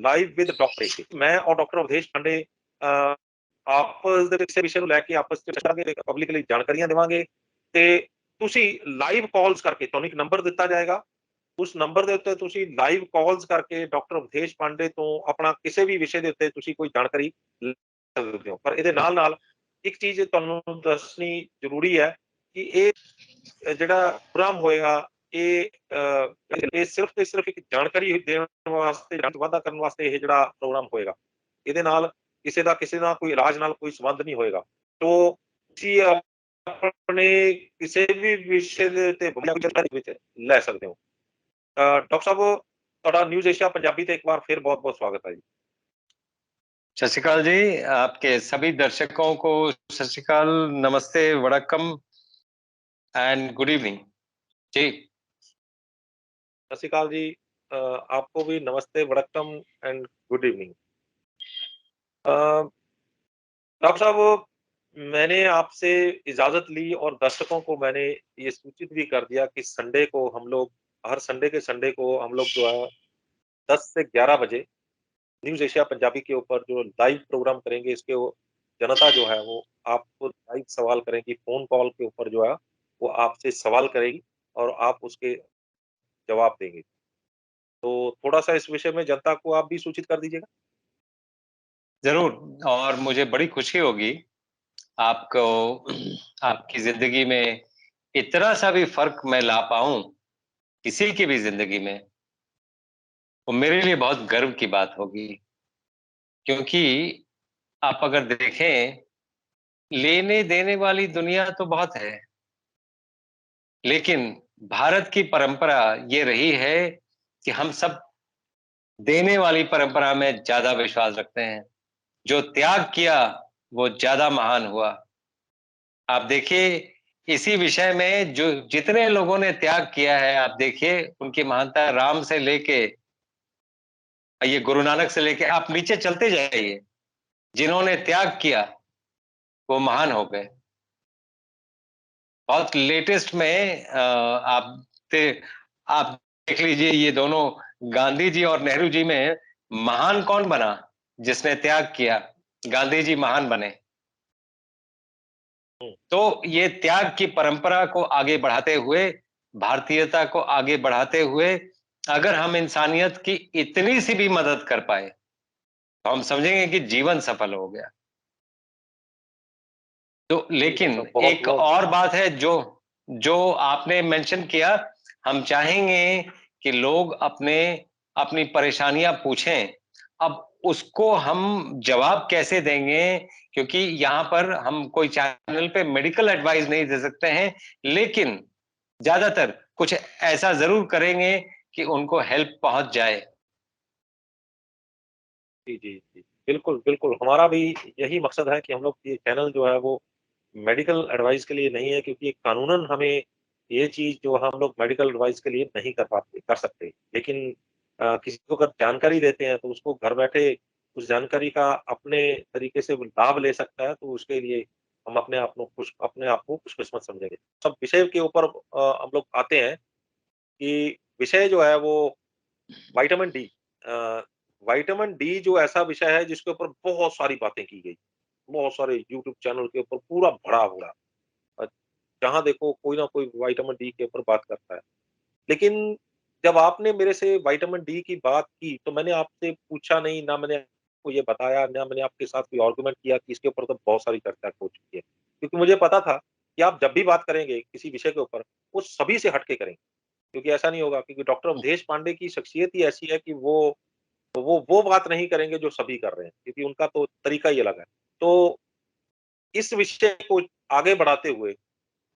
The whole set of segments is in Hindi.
ਲਾਈਵ ਵਿਦ ਡਾਕਟਰ ਏਕੇ। ਮੈਂ ਔਰ ਡਾਕਟਰ ਅਵਧੇਸ਼ ਪਾਂਡੇ ਆਪਸ ਦੇ ਕਿਸੇ ਵਿਸ਼ੇ ਨੂੰ ਲੈ ਕੇ ਆਪਸ ਚ ਕਰਾਂਗੇ, ਪਬਲਿਕ ਲਈ ਜਾਣਕਾਰੀਆਂ ਦੇਵਾਂਗੇ ਤੇ ਤੁਸੀਂ ਲਾਈਵ ਕਾਲਸ ਕਰਕੇ, ਤੁਹਾਨੂੰ ਇੱਕ ਨੰਬਰ ਦਿੱਤਾ ਜਾਏਗਾ, ਉਸ ਨੰਬਰ ਦੇ ਉੱਤੇ ਤੁਸੀਂ ਲਾਈਵ ਕਾਲਸ ਕਰਕੇ ਡਾਕਟਰ ਅਵਧੇਸ਼ ਪਾਂਡੇ ਤੋਂ ਆਪਣਾ ਕਿਸੇ ਵੀ ਵਿਸ਼ੇ ਦੇ ਉੱਤੇ ਤੁਸੀਂ ਕੋਈ ਜਾਣਕਾਰੀ ਲੈ ਸਕਦੇ ਹੋ। ਪਰ ਇਹਦੇ ਨਾਲ ਇੱਕ ਚੀਜ਼ ਤੁਹਾਨੂੰ ਦੱਸਣੀ ਜ਼ਰੂਰੀ ਹੈ ਕਿ ਇਹ ਜਿਹੜਾ ਪ੍ਰੋਗਰਾਮ ਹੋਏਗਾ ਇਹ ਸਿਰਫ ਤੇ ਸਿਰਫ ਇੱਕ ਜਾਣਕਾਰੀ ਦੇਣ ਵਾਸਤੇ, ਵਾਧਾ ਕਰਨ ਵਾਸਤੇ ਇਹ ਜਿਹੜਾ ਪ੍ਰੋਗਰਾਮ ਹੋਏਗਾ। ਇਹਦੇ ਨਾਲ ਕਿਸੇ ਦਾ ਕੋਈ ਇਲਾਜ ਨਾਲ ਕੋਈ ਸੰਬੰਧ ਨਹੀਂ ਹੋਏਗਾ। ਤੋ ਤੁਸੀਂ ਆਪਣੇ ਕਿਸੇ ਵੀ ਵਿਸ਼ੇ ਦੇ ਉੱਤੇ ਵਿੱਚ ਲੈ ਸਕਦੇ ਹੋ। ਡਾਕਟਰ ਸਾਹਿਬ, ਤੁਹਾਡਾ ਨਿਊਜ਼ ਏਸ਼ੀਆ ਪੰਜਾਬੀ ਤੇ ਇੱਕ ਵਾਰ फिर बहुत बहुत स्वागत है जी। सत श्री अकाल जी, आपके सभी दर्शकों को सत श्री अकाल, नमस्ते, वड़क्कम एंड गुड इवनिंग जी। सत श्री अकाल जी, आपको भी नमस्ते, वड़क्कम एंड गुड इवनिंग। डॉक्टर साहब, मैंने आपसे इजाजत ली और दर्शकों को मैंने ये सूचित भी कर दिया कि संडे को हम लोग, हर संडे के संडे को हम लोग जो है 10 से 11 बजे न्यूज एशिया पंजाबी के ऊपर जो लाइव प्रोग्राम करेंगे। इसके जनता जो है वो आपको लाइव सवाल करेगी, फोन कॉल के ऊपर जो है वो आपसे सवाल करेगी और आप उसके जवाब देंगे। तो थोड़ा सा इस विषय में जनता को आप भी सूचित कर दीजिएगा। जरूर, और मुझे बड़ी खुशी होगी आपको, आपकी जिंदगी में इतना सा भी फर्क मैं ला पाऊं किसी की भी जिंदगी में, वो मेरे लिए बहुत गर्व की बात होगी। क्योंकि आप अगर देखें, लेने देने वाली दुनिया तो बहुत है, लेकिन भारत की परंपरा ये रही है कि हम सब देने वाली परंपरा में ज्यादा विश्वास रखते हैं। जो त्याग किया वो ज्यादा महान हुआ। आप देखिए, इसी विषय में जो जितने लोगों ने त्याग किया है, आप देखिए उनकी महानता, राम से लेके ये गुरु नानक से लेके आप नीचे चलते जाइए, जिन्होंने त्याग किया वो महान हो गए। बहुत लेटेस्ट में आप देख लीजिए, ये दोनों गांधी जी और नेहरू जी में महान कौन बना? जिसने त्याग किया, गांधी जी महान बने। तो ये त्याग की परंपरा को आगे बढ़ाते हुए, भारतीयता को आगे बढ़ाते हुए, अगर हम इंसानियत की इतनी सी भी मदद कर पाए तो हम समझेंगे कि जीवन सफल हो गया। तो लेकिन एक और बात है जो आपने मेंशन किया, हम चाहेंगे कि लोग अपनी परेशानियां पूछें। अब उसको हम जवाब कैसे देंगे, क्योंकि यहाँ पर हम कोई चैनल पे मेडिकल एडवाइस नहीं दे सकते हैं, लेकिन ज्यादातर कुछ ऐसा जरूर करेंगे कि उनको हेल्प पहुंच जाए। जी जी जी, बिल्कुल बिल्कुल, हमारा भी यही मकसद है कि हम लोग ये चैनल जो है वो मेडिकल एडवाइस के लिए नहीं है, क्योंकि कानूनन हमें ये चीज जो हम लोग मेडिकल एडवाइस के लिए नहीं कर सकते। लेकिन किसी को अगर जानकारी देते हैं तो उसको घर बैठे उस जानकारी का अपने तरीके से लाभ ले सकता है, तो उसके लिए हम अपने आप को खुशकिस्मत समझेंगे। सब विषय के ऊपर हम लोग आते हैं कि विषय जो है वो विटामिन डी। विटामिन डी जो ऐसा विषय है जिसके ऊपर बहुत सारी बातें की गई, बहुत सारे यूट्यूब चैनल के ऊपर पूरा भरा हुआ, जहां देखो कोई ना कोई विटामिन डी के ऊपर बात करता है। लेकिन जब आपने मेरे से विटामिन डी की बात की तो मैंने आपसे पूछा नहीं, ना मैंने आपको ये बताया, ना मैंने आपके साथ कोई आर्गुमेंट किया कि इसके ऊपर तो बहुत सारी चर्चा हो चुकी है, क्योंकि मुझे पता था कि आप जब भी बात करेंगे किसी विषय के ऊपर वो सभी से हटके करेंगे। क्योंकि ऐसा नहीं होगा, क्योंकि डॉक्टर अवधेश पांडे की शख्सियत ही ऐसी है कि वो बात नहीं करेंगे जो सभी कर रहे हैं, क्योंकि उनका तो तरीका ही अलग है। तो इस विषय को आगे बढ़ाते हुए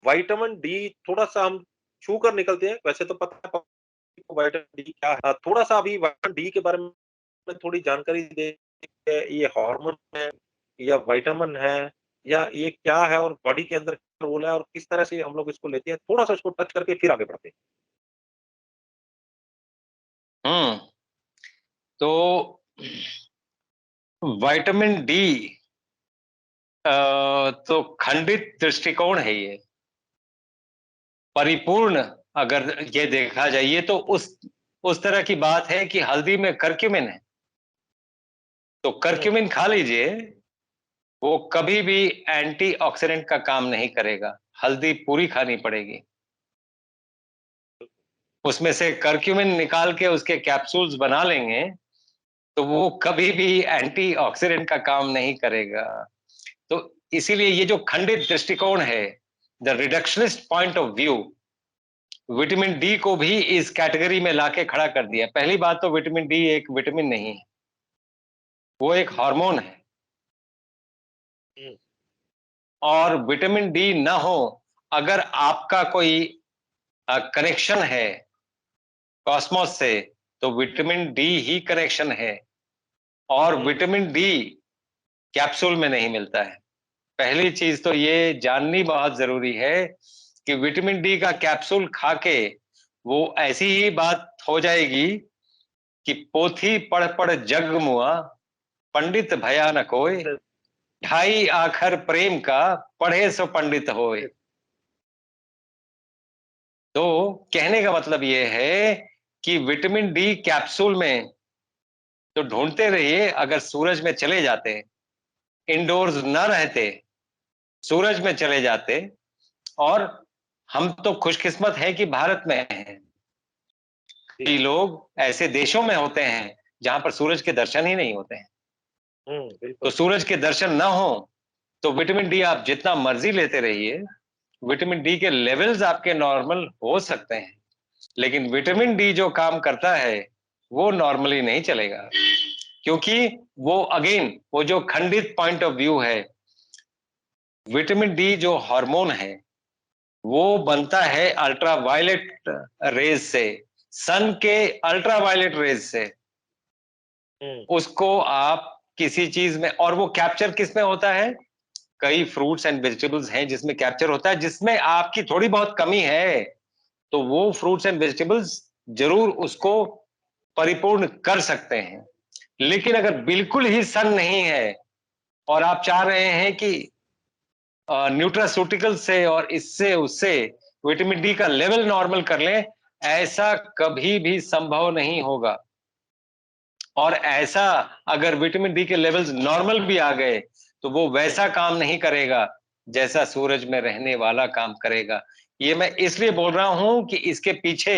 विटामिन डी थोड़ा-सा हम छू कर निकलते हैं। वैसे तो पता है विटामिन डी क्या है। थोड़ा-सा अभी विटामिन डी के बारे में थोड़ी जानकारी दें, ये हार्मोन है या विटामिन है या ये क्या है और बॉडी के अंदर क्या रोल है और किस तरह से हम लोग इसको लेते हैं? थोड़ा-सा इसको टच करके फिर आगे बढ़ते हैं। तो विटामिन डी तो खंडित दृष्टिकोण है ये। परिपूर्ण अगर ये देखा जाए तो उस तरह की बात है कि हल्दी में करक्यूमिन है, तो करक्यूमिन खा लीजिए, वो कभी भी एंटीऑक्सीडेंट का काम नहीं करेगा, हल्दी पूरी खानी पड़ेगी। उसमें से करक्यूमिन निकाल के उसके कैप्सूल्स बना लेंगे तो वो कभी भी एंटीऑक्सीडेंट का काम नहीं करेगा। तो इसीलिए ये जो खंडित दृष्टिकोण है, the reductionist point of view, vitamin D को भी इस कैटेगरी में लाके खड़ा कर दिया। पहली बात तो विटामिन डी एक विटामिन नहीं है, वो एक हार्मोन है। हम्म, और विटामिन डी ना हो, अगर आपका कोई कनेक्शन है कॉस्मोस से, तो विटामिन डी ही कनेक्शन है। और विटामिन डी कैप्सूल में नहीं मिलता है। पहली चीज तो ये जाननी बहुत जरूरी है कि विटामिन डी का कैप्सूल खा के वो ऐसी ही बात हो जाएगी कि पोथी पढ़ पढ़ जग मुआ, पंडित भया न कोय, ढाई आखर प्रेम का, पढ़े सो पंडित होए। तो कहने का मतलब ये है कि विटामिन डी कैप्सूल में तो ढूंढते रहिए। अगर सूरज में चले जाते, इंडोर्स न रहते, सूरज में चले जाते, और हम तो खुशकिस्मत हैं कि भारत में हैं। कई लोग ऐसे देशों में होते हैं जहां पर सूरज के दर्शन ही नहीं होते हैं। तो बिल्कुल। सूरज के दर्शन ना हो तो विटामिन डी आप जितना मर्जी लेते रहिए, विटामिन डी के लेवल्स आपके नॉर्मल हो सकते हैं, लेकिन विटामिन डी जो काम करता है वो नॉर्मली नहीं चलेगा। क्योंकि वो अगेन वो जो खंडित पॉइंट ऑफ व्यू है, विटामिन डी जो हार्मोन है वो बनता है अल्ट्रावायलेट रेज से, सन के अल्ट्रावायलेट रेज से। उसको आप किसी चीज में, और वो कैप्चर किस में होता है, कई फ्रूट्स एंड वेजिटेबल्स हैं जिसमें कैप्चर होता है। जिसमें आपकी थोड़ी बहुत कमी है तो वो फ्रूट्स एंड वेजिटेबल्स जरूर उसको परिपूर्ण कर सकते हैं। लेकिन अगर बिल्कुल ही सन नहीं है और आप चाह रहे हैं कि न्यूट्रास्यूटिकल से और इससे उससे विटामिन डी का लेवल नॉर्मल कर लें, ऐसा कभी भी संभव नहीं होगा। और ऐसा अगर विटामिन डी के लेवल्स नॉर्मल भी आ गए तो वो वैसा काम नहीं करेगा जैसा सूरज में रहने वाला काम करेगा। ये मैं इसलिए बोल रहा हूं कि इसके पीछे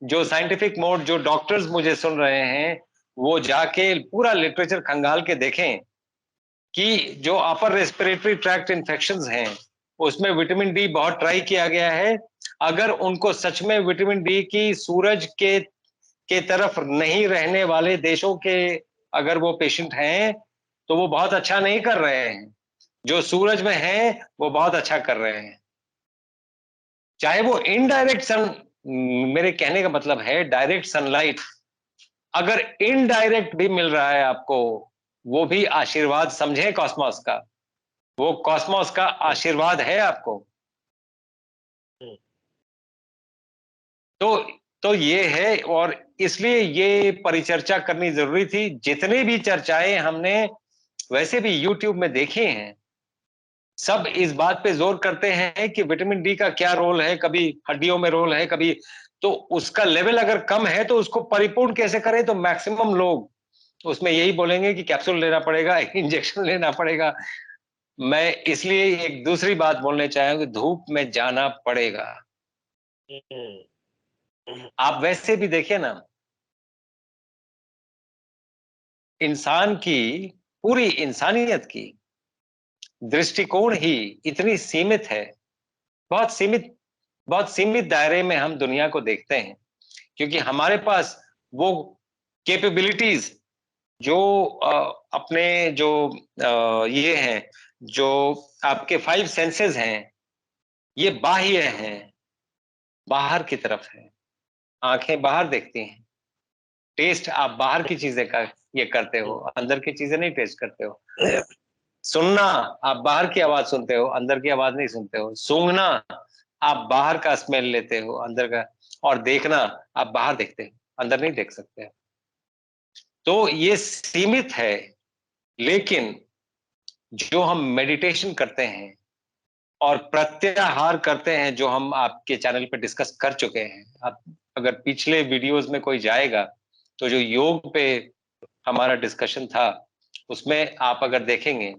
जो साइंटिफिक मोड, जो डॉक्टर्स मुझे सुन रहे हैं, वो जाके पूरा लिटरेचर खंगाल के देखें कि जो अपर रेस्पिरेटरी ट्रैक्ट इन्फेक्शंस हैं उसमें विटामिन डी बहुत ट्राई किया गया है। अगर उनको सच में विटामिन डी की सूरज के तरफ नहीं रहने वाले देशों के अगर वो पेशेंट हैं तो वो बहुत अच्छा नहीं कर रहे हैं। जो सूरज में हैं वो बहुत अच्छा कर रहे हैं। चाहे वो इनडायरेक्ट सन, मेरे कहने का मतलब है डायरेक्ट सनलाइट अगर इनडायरेक्ट भी मिल रहा है आपको, वो भी आशीर्वाद समझे कॉस्मोस का। वो कॉस्मोस का आशीर्वाद है आपको। तो तो ये है, और इसलिए ये परिचर्चा करनी जरूरी थी। जितने भी चर्चाएं हमने वैसे भी YouTube में देखे हैं, सब इस बात पे जोर करते हैं कि विटामिन डी का क्या रोल है, कभी हड्डियों में रोल है, कभी तो उसका लेवल अगर कम है तो उसको परिपूर्ण कैसे करें। तो मैक्सिमम लोग उसमें यही बोलेंगे कि कैप्सूल लेना पड़ेगा, इंजेक्शन लेना पड़ेगा। मैं इसलिए एक दूसरी बात बोलने चाहूंगा, धूप में जाना पड़ेगा। आप वैसे भी देखिए ना, इंसान की, पूरी इंसानियत की दृष्टिकोण ही इतनी सीमित है। बहुत सीमित दायरे में हम दुनिया को देखते हैं, क्योंकि हमारे पास वो कैपेबिलिटीज जो अपने जो ये हैं, जो आपके 5 सेंसेस हैं, ये बाह्य हैं, बाहर की तरफ है। आंखें बाहर देखती हैं, टेस्ट आप बाहर की चीजें का ये करते हो, अंदर की चीजें नहीं टेस्ट करते हो। सुनना, आप बाहर की आवाज सुनते हो, अंदर की आवाज नहीं सुनते हो। सूंघना, आप बाहर का स्मेल लेते हो, अंदर का। और देखना, आप बाहर देखते हो, अंदर नहीं देख सकते। तो ये सीमित है। लेकिन जो हम मेडिटेशन करते हैं और प्रत्याहार करते हैं, जो हम आपके चैनल पे डिस्कस कर चुके हैं, आप अगर पिछले वीडियोस में कोई जाएगा तो जो योग पे हमारा डिस्कशन था, उसमें आप अगर देखेंगे,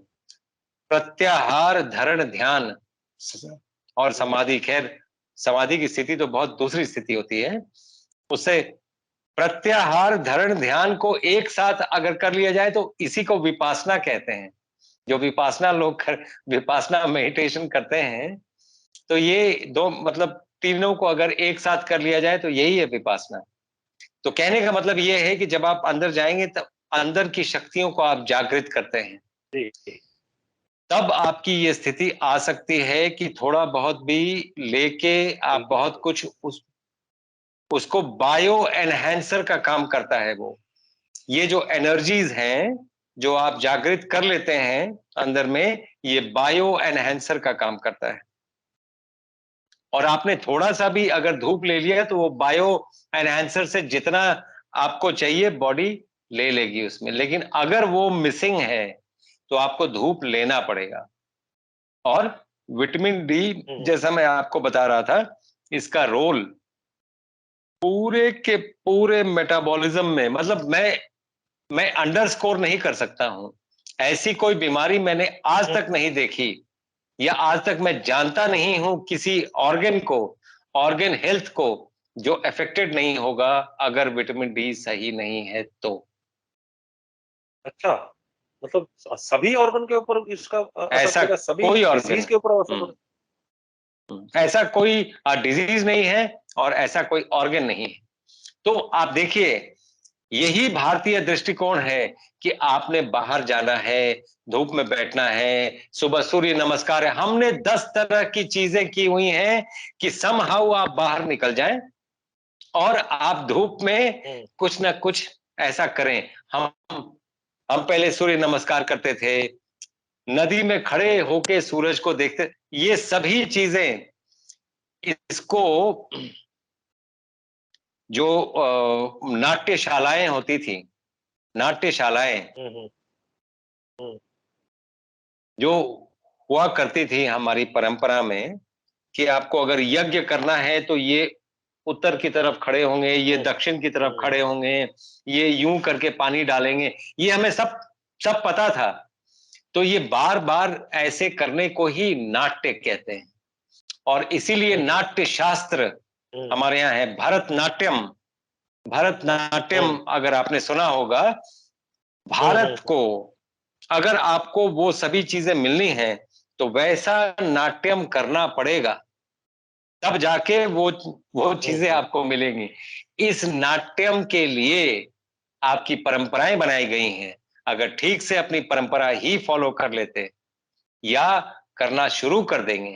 प्रत्याहार, धरण, ध्यान और समाधि, खैर समाधि की स्थिति तो बहुत दूसरी स्थिति होती है। उससे प्रत्याहार, धरण, ध्यान को एक साथ अगर कर लिया जाए तो इसी को विपासना कहते हैं। जो विपासना लोग विपासना मेडिटेशन करते हैं, तो ये दो मतलब तीनों को अगर एक साथ कर लिया जाए तो यही है विपासना। तो कहने का मतलब ये है कि जब आप अंदर जाएंगे तब अंदर की शक्तियों को आप जागृत करते हैं, जी, जी। तब आपकी ये स्थिति आ सकती है कि थोड़ा बहुत भी लेके आप बिल्कुल, बहुत कुछ उसको बायो एनहांसर का काम करता है वो। ये जो एनर्जीज हैं, जो आप जागृत कर लेते हैं अंदर में, ये बायो एनहांसर का काम करता है। और आपने थोड़ा-सा भी अगर धूप ले लिया तो वो बायो एनहांसर से जितना आपको चाहिए बॉडी ले लेगी उसमें। लेकिन अगर वो मिसिंग है, तो आपको धूप लेना पड़ेगा। और विटामिन डी, हुँ, जैसा मैं आपको बता रहा था, इसका रोल पूरे के पूरे मेटाबॉलिज्म में, मतलब मैं अंडरस्कोर नहीं कर सकता हूं। ऐसी कोई बीमारी मैंने आज हुँ, तक नहीं देखी, या आज तक मैं जानता नहीं हूं किसी ऑर्गन को, ऑर्गन हेल्थ को, जो अफेक्टेड नहीं होगा अगर विटामिन डी सही नहीं है तो। अच्छा, मतलब सभी ऑर्गन के ऊपर इसका असर ऐसा पड़ेगा, सभी कोई डिसीज़ ऑर्गन के ऊपर असर पड़ेगा? ऐसा कोई डिजीज नहीं है और ऐसा कोई ऑर्गन नहीं है। तो आप देखिए, यही भारतीय दृष्टिकोण है कि आपने बाहर जाना है, धूप में बैठना है, सुबह सूर्य नमस्कार है। हमने 10 तरह की चीजें की हुई हैं कि समहाउ आप बाहर निकल जाएं और आप धूप में हुँ, कुछ ना कुछ ऐसा करें। हम हम पहले सूर्य नमस्कार करते थे, नदी में खड़े हुँ, होके सूरज को देखते, ये सभी चीजें इसको जो नाट्यशालाएं होती थी, नाट्यशालाएं हुँ, हुँ, हुँ, जो हुआ करती थी हमारी परंपरा में, कि आपको अगर यज्ञ करना है तो ये उत्तर की तरफ खड़े होंगे, ये हुँ, दक्षिण की तरफ हुँ, खड़े होंगे, ये यूं करके पानी डालेंगे, ये हमें सब सब पता था। तो ये बार बार ऐसे करने को ही नाट्य कहते हैं। और इसीलिए हुँ, हुँ, नाट्य शास्त्र हुँ, हमारे यहाँ है, भरतनाट्यम। भरतनाट्यम हुँ, अगर आपने सुना होगा, हुँ, हुँ, भारत को अगर आपको वो सभी चीजें मिलनी है तो वैसा नाट्यम करना पड़ेगा, तब जाके वो हुँ, चीजें हुँ, आपको मिलेंगी। इस नाट्यम के लिए आपकी परंपराएं बनाई गई हैं। अगर ठीक से अपनी परंपरा ही फॉलो कर लेते या करना शुरू कर देंगे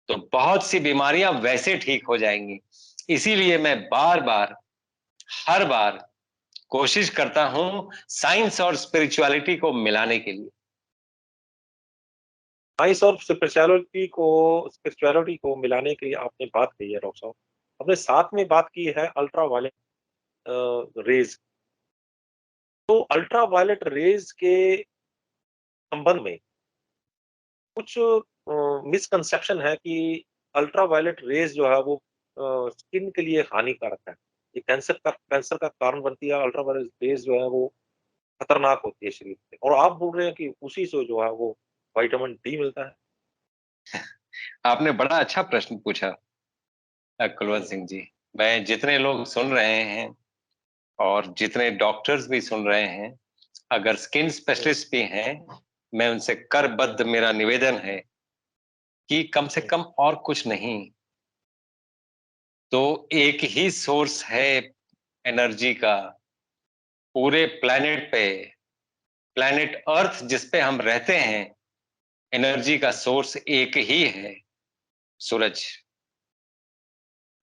तो बहुत सी बीमारियां वैसे ठीक हो जाएंगी। इसीलिए मैं बार बार, हर बार कोशिश करता हूं साइंस और स्पिरिचुअलिटी को मिलाने के लिए। साइंस और स्पिरिचुअलिटी को मिलाने के लिए आपने बात कही है डॉक्टर साहब। आपने साथ में बात की है अल्ट्रावायलेट रेज़। तो अल्ट्रावायलेट रेज़ के संबंध में कुछ मिसकंसेप्शन है कि अल्ट्रावायलेट रेज़ जो है वो स्किन के लिए हानिकारक है। ये कैंसर का कारण बनती है, अल्ट्रावायलेट रेज़ जो है वो खतरनाक होती है शरीर पे, और आप बोल रहे हैं कि उसी से जो है वो विटामिन डी मिलता है। आपने बड़ा अच्छा प्रश्न पूछा कुलवंत हुँ, सिंह जी। मैं जितने लोग सुन रहे हैं और जितने डॉक्टर्स भी सुन रहे हैं, अगर स्किन हुँ, स्पेशलिस्ट भी हैं, मैं उनसे हुँ, करबद्ध मेरा निवेदन है कि कम से हुँ, कम और कुछ नहीं तो एक ही सोर्स है एनर्जी का पूरे प्लेनेट पे, प्लेनेट अर्थ जिस पे हम रहते हैं, एनर्जी का हुँ, सोर्स एक ही है, सूरज।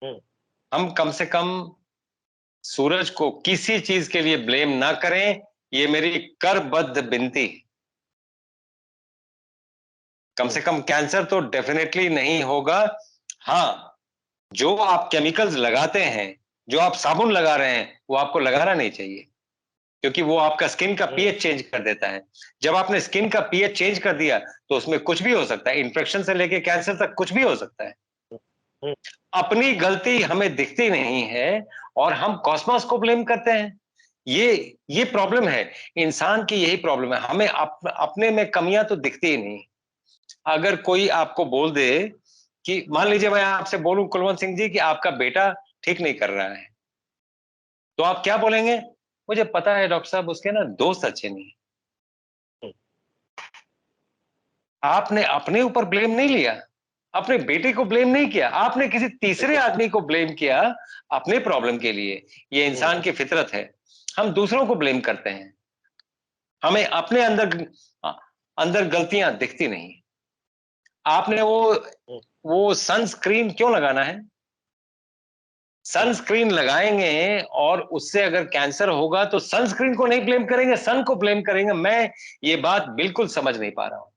हुँ, हम कम से कम सूरज को किसी चीज के लिए ब्लेम ना करें, ये मेरी करबद्ध विनती। कम हुँ, से कम कैंसर तो डेफिनेटली नहीं होगा। हाँ, जो आप केमिकल्स लगाते हैं, जो आप साबुन लगा रहे हैं, वो आपको लगाना नहीं चाहिए, क्योंकि वो आपका स्किन का हुँ, पीएच चेंज कर देता है। जब आपने स्किन का पीएच चेंज कर दिया तो उसमें कुछ भी हो सकता है, इन्फेक्शन से लेके कैंसर तक कुछ भी हो सकता है। हुँ, अपनी गलती हमें दिखती नहीं है और हम कॉस्मोस को ब्लेम करते हैं ये प्रॉब्लम है, इंसान की यही प्रॉब्लम है। हमें अपने में कमियां तो दिखती ही नहीं। अगर कोई आपको बोल दे कि मान लीजिए मैं आपसे बोलूं कुलवंत सिंह जी कि आपका बेटा ठीक नहीं कर रहा है, तो आप क्या बोलेंगे? मुझे पता है डॉक्टर साहब, उसके ना दोस्त अच्छे नहीं हैं। हुँ, आपने अपने ऊपर ब्लेम नहीं लिया, अपने बेटे को ब्लेम नहीं किया, आपने किसी तीसरे बिल्कुल। आदमी को ब्लेम किया अपने प्रॉब्लम के लिए। ये हुँ, इंसान की फितरत है। हम दूसरों को ब्लेम करते हैं, हमें अपने अंदर गलतियां दिखती नहीं। आपने हुँ, वो सनस्क्रीन क्यों लगाना है? हुँ, सनस्क्रीन लगाएंगे और उससे अगर कैंसर होगा तो सनस्क्रीन को नहीं ब्लेम करेंगे, सन को ब्लेम करेंगे। मैं ये बात बिल्कुल समझ नहीं पा रहा हूं।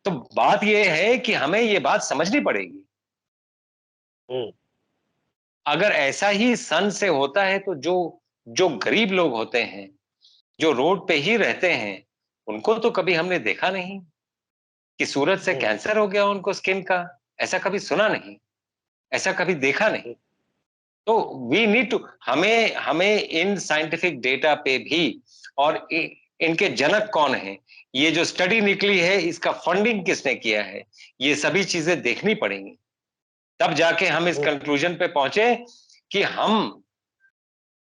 तो बात ये है कि हमें ये बात समझनी पड़ेगी। हुँ, अगर ऐसा ही सन से होता है तो जो जो गरीब लोग होते हैं, जो रोड पे ही रहते हैं, उनको तो कभी हमने देखा नहीं कि सूरज से हुँ, कैंसर हो गया उनको स्किन का। ऐसा कभी सुना नहीं, ऐसा कभी देखा नहीं। हुँ, तो वी नीड टू, हमें हमें इन साइंटिफिक डेटा पे भी, और इनके जनक कौन है, ये जो स्टडी निकली है इसका फंडिंग किसने किया है, ये सभी चीजें देखनी पड़ेंगी। तब जाके हम इस हुँ, कंक्लूजन पे पहुंचे कि हम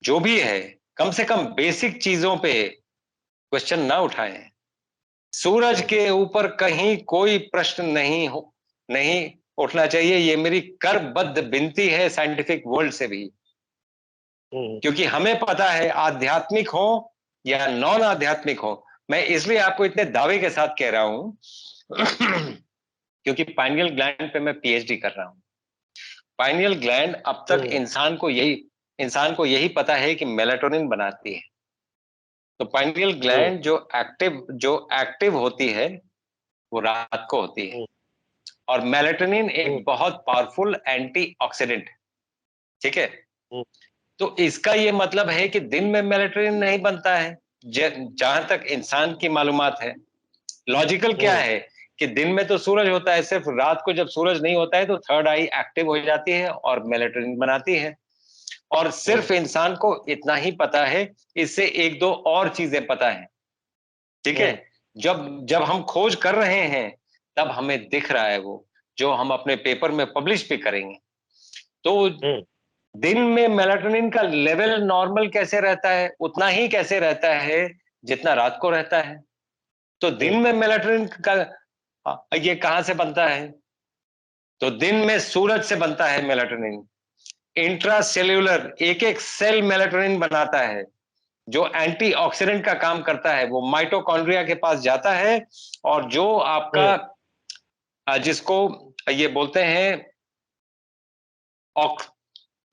जो भी है कम से कम बेसिक चीजों पे क्वेश्चन ना उठाएं। सूरज हुँ, के ऊपर कहीं कोई प्रश्न नहीं उठना चाहिए। ये मेरी करबद्ध विनती है साइंटिफिक वर्ल्ड से भी, हुँ, क्योंकि हमें पता है आध्यात्मिक हो या नॉन आध्यात्मिक हो। मैं इसलिए आपको इतने दावे के साथ कह रहा हूं क्योंकि पाइनियल ग्लैंड पे मैं पीएचडी कर रहा हूं। पाइनियल ग्लैंड अब तक हुँ, इंसान को यही पता है कि मेलाटोनिन बनाती है। तो पाइनियल हुँ, ग्लैंड जो एक्टिव होती है वो रात को होती है। हुँ, और मेलाटोनिन हुँ, एक बहुत पावरफुल एंटीऑक्सीडेंट है, ठीक है? हुँ, तो इसका ये मतलब है कि दिन में मेलाटोनिन नहीं बनता है, जहां तक इंसान की मालूमात है। लॉजिकल क्या हुँ, है कि दिन में तो सूरज होता है, सिर्फ रात को जब सूरज नहीं होता है तो थर्ड आई एक्टिव हो जाती है और मेलाटोनिन बनाती है। और हुँ, सिर्फ इंसान को इतना ही पता है, इससे एक दो और चीजें पता है, ठीक है? हुँ, जब जब हम खोज कर रहे हैं तब हमें दिख रहा है वो, जो हम अपने पेपर में पब्लिश भी करेंगे। तो हुँ, दिन में मेलाटोनिन का लेवल नॉर्मल कैसे रहता है, उतना ही कैसे रहता है जितना रात को रहता है। तो दिन हुँ, में मेलाटोनिन का ये कहां से बनता है? तो दिन में सूरज से बनता है मेलाटोनिन। इंट्रासेल्यूलर एक एक सेल मेलाटोनिन बनाता है, जो एंटीऑक्सीडेंट का काम करता है। वो माइटोकॉन्ड्रिया के पास जाता है और जो आपका हुँ, जिसको ये बोलते हैं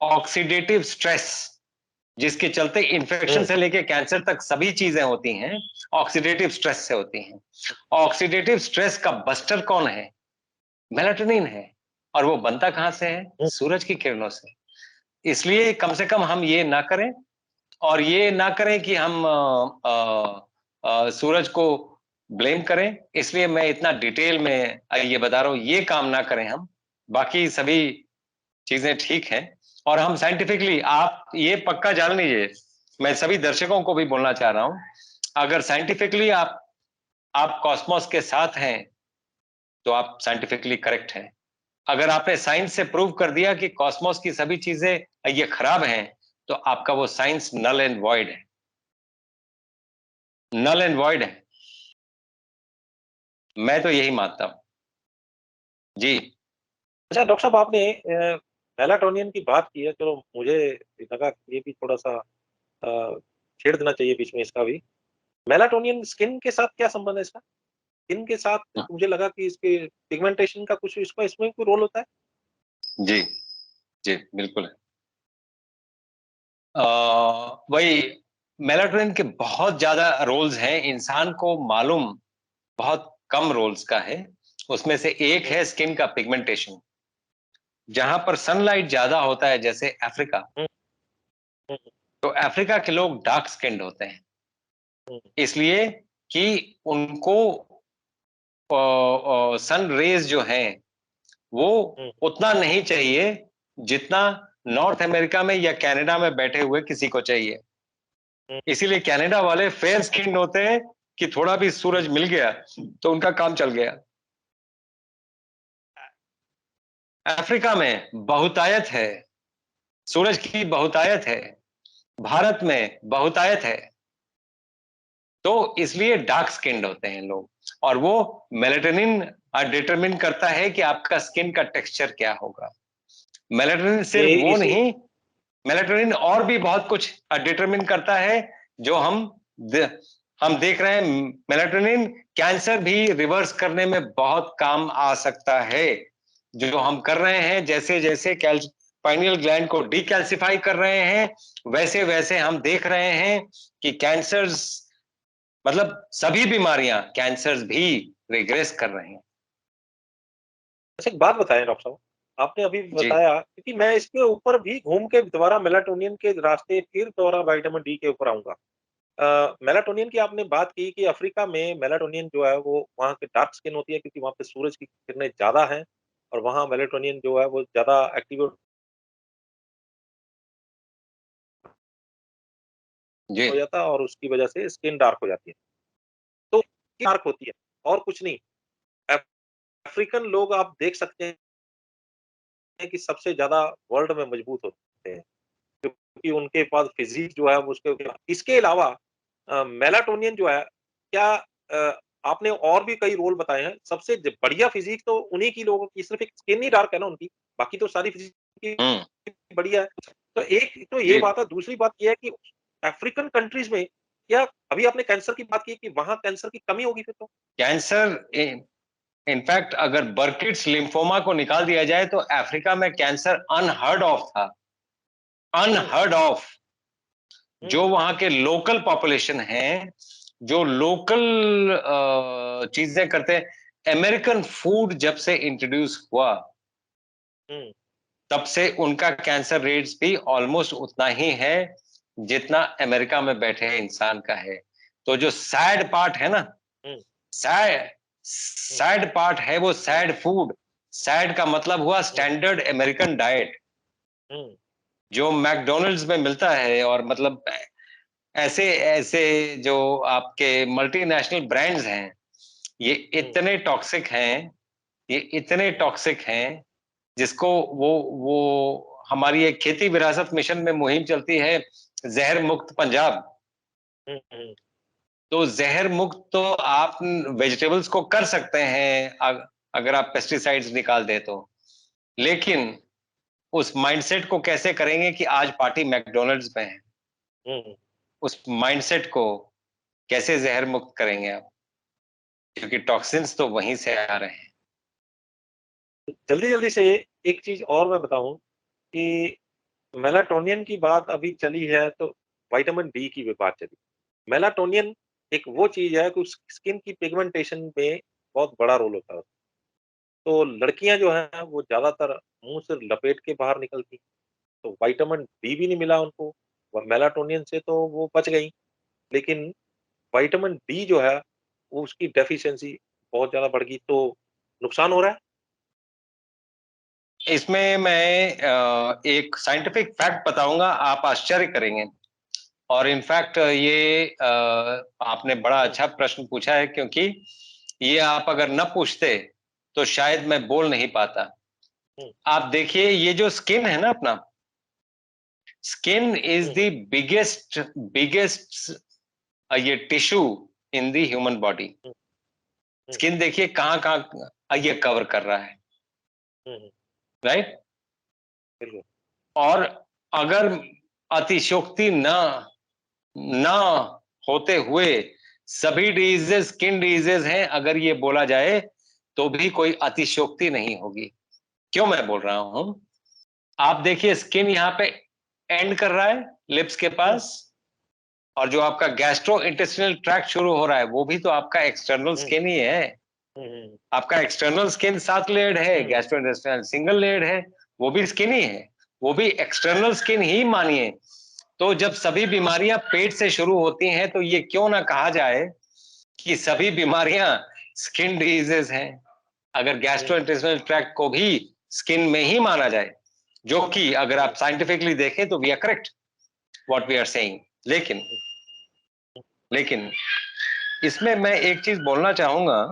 ऑक्सीडेटिव स्ट्रेस, जिसके चलते इन्फेक्शन हुँ, से लेके कैंसर तक सभी चीजें होती हैं, ऑक्सीडेटिव स्ट्रेस से होती हैं। ऑक्सीडेटिव स्ट्रेस का बस्टर कौन है? मेलाटोनिन है। और वो बनता कहां से है? हुँ, सूरज की किरणों से। इसलिए कम से कम हम ये ना करें, और ये ना करें कि हम सूरज को ब्लेम करें। इसलिए मैं इतना डिटेल में ये बता रहा हूं, ये काम ना करें हम। बाकी सभी चीजें ठीक हैं। और हम साइंटिफिकली, आप ये पक्का जान लीजिए, मैं सभी दर्शकों को भी बोलना चाह रहा हूं, अगर साइंटिफिकली आप कॉस्मोस के साथ हैं तो आप साइंटिफिकली करेक्ट हैं। अगर आपने साइंस से प्रूव कर दिया कि कॉस्मोस की सभी चीजें ये खराब हैं, तो आपका वो साइंस नल एंड वॉइड है, नल एंड वॉइड है। मैं तो यही मानता हूं। जी। अच्छा डॉक्टर साहब आपने मेलाटोनिन की बात की है, चलो मुझे लगा कि ये भी थोड़ा-सा छेड़ देना चाहिए बीच में इसका भी। मेलाटोनिन स्किन के साथ क्या संबंध है इसका? स्किन के साथ मुझे लगा कि इसके पिगमेंटेशन का कुछ इसका इसमें कोई रोल होता है? जी। जी बिल्कुल है। वही, मेलाटोनिन के बहुत ज्यादा रोल्स हैं, इंसान को मालूम बहुत कम रोल्स का है। उसमें से एक हुँ, है स्किन का पिगमेंटेशन। जहां पर सनलाइट ज्यादा होता है, जैसे अफ्रीका, हुँ, हुँ, तो अफ्रीका के लोग डार्क स्किन्ड होते हैं, हुँ, इसलिए कि उनको सन रेज जो हैं वो हुँ, उतना नहीं चाहिए जितना नॉर्थ अमेरिका में या कनाडा में बैठे हुए किसी को चाहिए। इसीलिए कनाडा वाले फेयर स्किन होते हैं कि थोड़ा भी सूरज मिल गया तो उनका काम चल गया। अफ्रीका में बहुतायत है, सूरज की बहुतायत है, भारत में बहुतायत है, तो इसलिए डार्क स्किन्ड होते हैं लोग। और वो मेलेटोनिन डिटरमिन करता है कि आपका स्किन का टेक्सचर क्या होगा। मेलेटोनिन सिर्फ ये वो इसी नहीं, मेलेटोनिन और भी बहुत कुछ डिटरमिन करता है जो हम देख रहे हैं। मेलेटोनिन कैंसर भी रिवर्स करने में बहुत काम आ सकता है। जो हम कर रहे हैं, जैसे जैसे पाइनियल ग्लैंड को डीकैल्सिफाई कर रहे हैं, वैसे वैसे हम देख रहे हैं कि कैंसर्स, मतलब सभी बीमारियां, कैंसर्स भी रिग्रेस कर रहे हैं। अच्छा, एक बात बताएं डॉक्टर साहब, आपने अभी जी। बताया, क्योंकि मैं इसके ऊपर भी घूम के दोबारा मेलाटोनिन के रास्ते फिर दोबारा विटामिन डी के ऊपर आऊंगा। मेलाटोनिन की आपने बात की कि अफ्रीका में मेलाटोनिन जो है वो वहाँ के डार्क स्किन होती है क्योंकि वहाँ पे सूरज की किरणें ज़्यादा हैं और वहाँ मेलाटोनिन जो है वो ज़्यादा एक्टिवेट जी। हो जाता है और उसकी वजह से स्किन डार्क हो जाती है। तो डार्क होती है और कुछ नहीं। अफ्रीकन लोग आप देख सकते हैं कि सबसे ज़्यादा वर्ल्ड में मजबूत होते हैं क्योंकि उनके पास फिज़िक जो है वो उसके इसके अलावा मेलाटोनिन जो है, क्या आपने और भी कई रोल बताए हैं, सबसे ज बढ़िया फिज़िक तो उन्हीं की लोगों की, सिर्फ़ एक स्किन ही डार्क है ना उनकी, बाकी तो सारी हम्म। फिज़िक बढ़िया है। तो एक तो ये जी। बात है, दूसरी बात ये है कि अफ्रीकन कंट्रीज़ में क्या अभी आपने कैंसर की बात की कि वहाँ कैंसर की कमी होगी फिर तो? कैंसर, इनफैक्ट अगर बर्किट्स लिम्फोमा को निकाल दिया जाए तो अफ्रीका में कैंसर अनहर्ड ऑफ था, हुँ, अनहर्ड ऑफ। हुँ, जो वहां के लोकल पॉपुलेशन है, जो लोकल चीजें करते हैं, अमेरिकन फूड जब से इंट्रोड्यूस हुआ हुँ, तब से उनका कैंसर रेट्स भी ऑलमोस्ट उतना ही है जितना अमेरिका में बैठे इंसान का है। तो जो सैड पार्ट है ना, हुँ, सैड हुँ, सैड पार्ट है वो हुँ, सैड फूड। सैड का मतलब हुआ हुँ, स्टैंडर्ड अमेरिकन डाइट, हुँ, जो मैकडोनल्ड्स में मिलता है, और मतलब ऐसे ऐसे जो आपके मल्टीनेशनल ब्रांड्स हैं, ये हुँ, इतने टॉक्सिक हैं, ये इतने टॉक्सिक हैं, जिसको वो हमारी एक खेती विरासत मिशन में मुहिम चलती है, जहर मुक्त पंजाब। हुँ, हुँ, तो जहर मुक्त तो आप वेजिटेबल्स को कर सकते हैं अगर आप पेस्टिसाइड्स निकाल दे तो, लेकिन उस माइंडसेट को कैसे करेंगे कि आज पार्टी मैकडोनल्ड्स में है, हुँ। उस माइंडसेट को कैसे जहर मुक्त करेंगे आप, क्योंकि टॉक्सिन्स तो वहीं से आ रहे हैं। जल्दी-जल्दी से एक चीज़ और मैं बताऊँ कि मेलाटोनिन की बात अभी चली है तो विटामिन डी की भी बात चली। मेलाटोनिन एक वो चीज़ है कि उस स्किन की पिगमेंटेशन में बहुत बड़ा रोल होता है। तो लड़कियाँ जो हैं वो ज़्यादातर मुँह से लपेट के बाहर निकलती, तो विटामिन डी भी नहीं मिला उनको, और मेलाटोनिन से तो वो बच गईं। लेकिन विटामिन डी जो है वो उसकी डेफिशिएंसी बहुत ज़्यादा बढ़ गई, तो नुकसान हो रहा है। इसमें मैं एक साइंटिफिक फैक्ट बताऊंगा, आप आश्चर्य करेंगे। और इनफैक्ट ये आपने बड़ा हुँ, अच्छा प्रश्न पूछा है, क्योंकि ये आप अगर न पूछते तो शायद मैं बोल नहीं पाता। हुँ, आप देखिए, ये जो स्किन है ना अपना, skin is hmm, the biggest biggest ये tissue in the human body. Hmm, hmm, skin देखिए कहाँ कहाँ ये कवर कर रहा है, हुँ, हुँ, राइट। बिल्कुल। और अगर अतिशयोक्ति ना होते हुए सभी डिजीजेस स्किन डिजीजेस हैं, अगर ये बोला जाए तो भी कोई अतिशयोक्ति नहीं होगी। क्यों मैं बोल रहा हूं, आप देखिए स्किन यहाँ पे एंड कर रहा है लिप्स के हुँ, पास, और जो आपका गैस्ट्रो इंटेस्टिनल ट्रैक्ट शुरू हो रहा है वो भी तो आपका एक्सटर्नल हुँ, स्किन ही है। हुँ, हुँ, आपका एक्सटर्नल स्किन 7 लेयर्ड है, हुँ, गैस्ट्रो इंटेस्टिनल सिंगल लेयर्ड है, वो भी स्किन ही है, वो भी एक्सटर्नल स्किन ही मानिए। तो जब सभी बीमारियां पेट से शुरू होती हैं तो ये क्यों ना कहा जाए कि सभी बीमारियां स्किन डिजीजेस हैं। अगर हुँ, गैस्ट्रोइंटेस्टिनल ट्रैक्ट को भी स्किन में ही माना जाए, जो कि अगर आप साइंटिफिकली देखें तो we are correct what we are saying. लेकिन इसमें मैं एक चीज बोलना चाहूंगा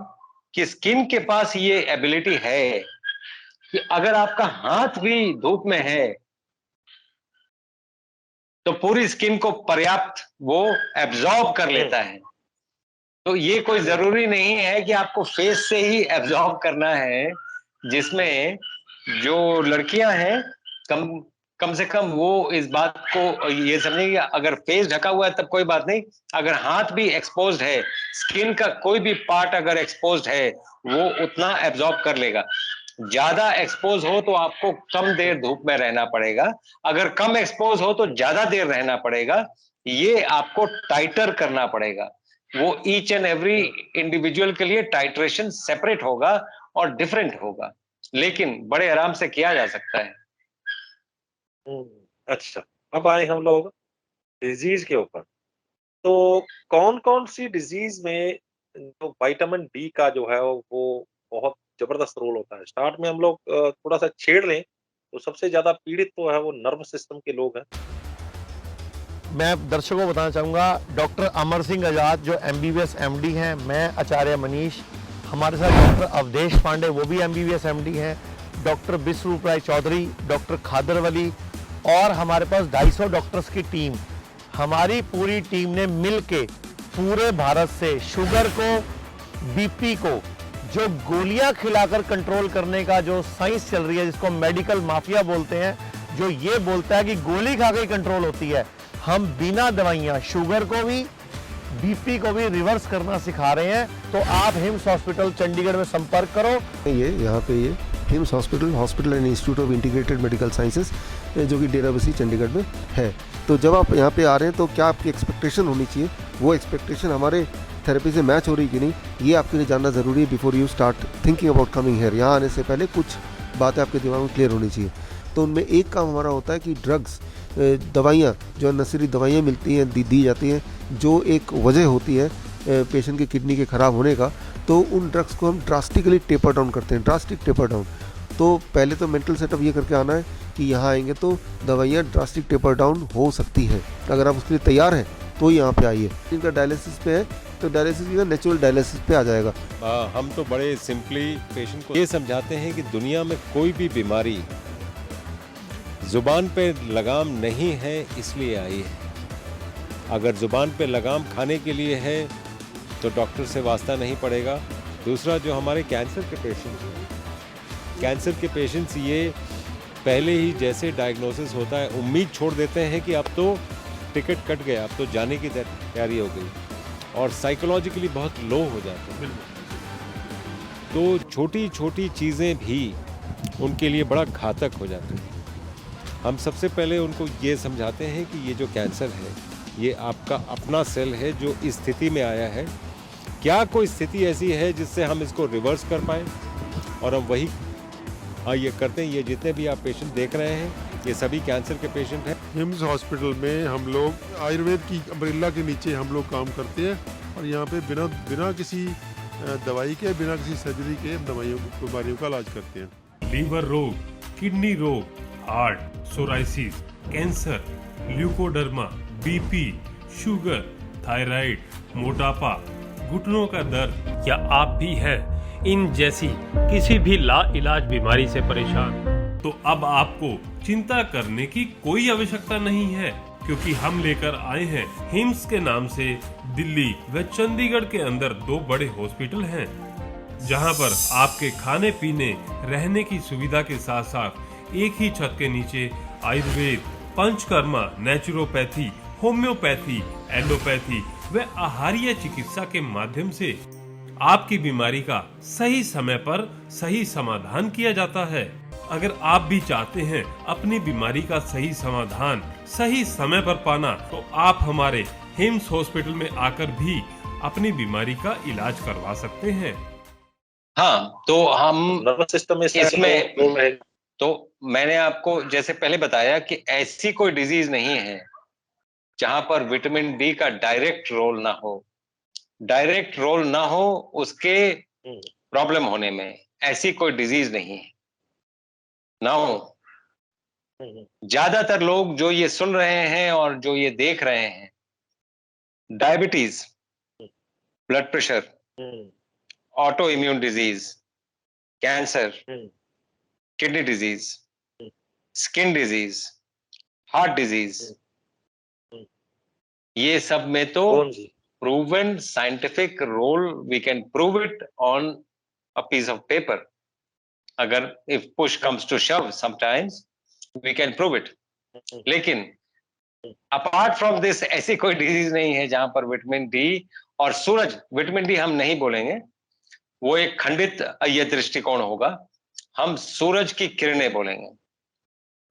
कि स्किन के पास ये एबिलिटी है कि अगर आपका हाथ भी धूप में है तो पूरी स्किन को पर्याप्त वो एब्जॉर्ब कर लेता है। तो ये कोई जरूरी नहीं है कि आपको फेस से ही एब्जॉर्ब करना है, जिसमें जो लड़कियां हैं कम कम से कम वो इस बात को ये समझें कि अगर फेस ढका हुआ है तब कोई बात नहीं, अगर हाथ भी एक्सपोज्ड है, स्किन का कोई भी पार्ट अगर एक्सपोज्ड है वो उतना एब्जॉर्ब कर लेगा। ज्यादा एक्सपोज हो तो आपको कम देर धूप में रहना पड़ेगा, अगर कम एक्सपोज हो तो ज्यादा देर रहना पड़ेगा। ये आपको टाइटर करना पड़ेगा। वो ईच एंड एवरी इंडिविजुअल के लिए टाइट्रेशन सेपरेट होगा और डिफरेंट होगा, लेकिन बड़े आराम से किया जा सकता है। अच्छा, अब आए हम लोग डिजीज के ऊपर। तो कौन-कौन सी डिजीज में जो विटामिन डी का जो है वो बहुत जबरदस्त रोल होता है? स्टार्ट में हम लोग थोड़ा-सा छेड़ लें, तो सबसे ज़्यादा पीड़ित तो है वो नर्व सिस्टम के लोग हैं। मैं दर्शकों को बताना चाहूँगा, डॉक्टर अमर सिंह आज़ाद जो एमबीबीएस एमडी हैं, मैं आचार्य मनीष, हमारे साथ डॉक्टर अवधेश पांडे वो भी एमबीबीएस एमडी हैं, डॉक्टर विश्वरूप राय चौधरी, डॉक्टर खादर वली और हमारे पास 250 डॉक्टर्स की टीम, हमारी पूरी टीम ने मिल के पूरे भारत से शुगर को, बीपी को, जो गोलियां खिलाकर कंट्रोल करने का जो साइंस चल रही है, जिसको मेडिकल माफिया बोलते हैं, जो ये बोलता है कि गोली खा के कंट्रोल होती है, हम बिना दवाइयां शुगर को भी, बीपी को भी रिवर्स करना सिखा रहे हैं। तो आप हिम्स हॉस्पिटल चंडीगढ़ में संपर्क करो। ये यहाँ पे ये hymns hospital and institute of integrated medical sciences जो कि डेराबस्सी चंडीगढ़ में है। तो जब आप यहाँ पे आ रहे हैं तो क्या आपकी एक्सपेक्टेशन होनी चाहिए, वो एक्सपेक्टेशन हमारे थेरेपी से मैच हो रही कि नहीं, ये आपके लिए जानना ज़रूरी है before you start thinking about coming here. यहाँ आने से पहले कुछ बातें आपके दिमाग में क्लियर होनी चाहिए। तो उनमें एक काम हमारा होता है कि ड्रग्स, दवाइयाँ जो नशीली दवाइयाँ मिलती हैं, दी जाती हैं, जो एक वजह होती है पेशेंट की किडनी के ख़राब होने का, तो उन ड्रग्स को हम ड्रास्टिकली टेपर डाउन करते हैं, ड्रास्टिक टेपर डाउन। तो पहले तो मेंटल सेटअप ये करके आना है कि यहाँ आएंगे तो दवाइयाँ ड्रास्टिक टेपर डाउन हो सकती हैं। अगर आप उसके लिए तैयार हैं तो यहाँ पे आइए। इनका डायलिसिस पे है तो डायलिसिस का नेचुरल डायलिसिस पे आ जाएगा। हम तो बड़े सिंपली पेशेंट को ये समझाते हैं कि दुनिया में कोई भी बीमारी जुबान पे लगाम नहीं है इसलिए आई है। अगर जुबान पे लगाम खाने के लिए है तो डॉक्टर से वास्ता नहीं पड़ेगा। दूसरा, जो हमारे कैंसर के पेशेंट्स हैं, कैंसर के पेशेंट्स ये पहले ही जैसे डायग्नोसिस होता है उम्मीद छोड़ देते हैं कि अब तो टिकट कट गया, अब तो जाने की तैयारी हो गई, और साइकोलॉजिकली बहुत लो हो जाते हैं। तो छोटी छोटी चीज़ें भी उनके लिए बड़ा घातक हो जाती हैं। हम सबसे पहले उनको ये समझाते हैं कि ये जो कैंसर है ये आपका अपना सेल है जो इस स्थिति में आया है। क्या कोई स्थिति ऐसी है जिससे हम इसको रिवर्स कर पाएँ, और हम वही ये करते हैं। ये जितने भी आप पेशेंट देख रहे हैं ये सभी कैंसर के पेशेंट हैं। हिम्स हॉस्पिटल में हम लोग आयुर्वेद की अम्ब्रेला के नीचे हम लोग काम करते हैं, और यहाँ पे बिना किसी दवाई के, बिना किसी सर्जरी के बीमारियों का इलाज करते हैं। लीवर रोग, किडनी रोग, heart, psoriasis, cancer, leucoderma, BP, sugar, thyroid, मोटापा, घुटनों का दर्द, क्या आप भी हैं इन जैसी किसी भी लाइलाज बीमारी से परेशान? तो अब आपको चिंता करने की कोई आवश्यकता नहीं है, क्योंकि हम लेकर आए हैं हिम्स के नाम से दिल्ली व चंडीगढ़ के अंदर 2 बड़े हॉस्पिटल हैं, जहां पर आपके खाने पीने रहने की सुविधा के साथ साथ एक ही छत के नीचे Ayurveda, panchakarma, naturopathy, homeopathy, allopathy व आहारीय चिकित्सा के माध्यम से आपकी बीमारी का सही समय पर सही समाधान किया जाता है। अगर आप भी चाहते हैं अपनी बीमारी का सही समाधान सही समय पर पाना, तो आप हमारे हिम्स हॉस्पिटल में आकर भी अपनी बीमारी का इलाज करवा सकते हैं। हाँ, तो हम नर्वस सिस्टम में इसमें तो मैंने आपको जैसे पहले बताया कि ऐसी कोई डिजीज नहीं है जहां पर विटामिन डी का डायरेक्ट रोल ना हो उसके प्रॉब्लम होने में। ऐसी कोई डिजीज नहीं है। नाउ ज्यादातर लोग जो ये सुन रहे हैं और जो ये देख रहे हैं, diabetes, blood pressure, auto immune disease, cancer, kidney disease, skin disease, heart disease, ये सब में तो proven scientific role, we can prove it on a piece of paper. अगर if push comes to shove, sometimes we can prove it. लेकिन apart from this ऐसी कोई डिजीज नहीं है जहां पर विटामिन डी और सूरज, विटामिन डी हम नहीं बोलेंगे, वो एक खंडित ये दृष्टिकोण होगा, हम सूरज की किरणें बोलेंगे।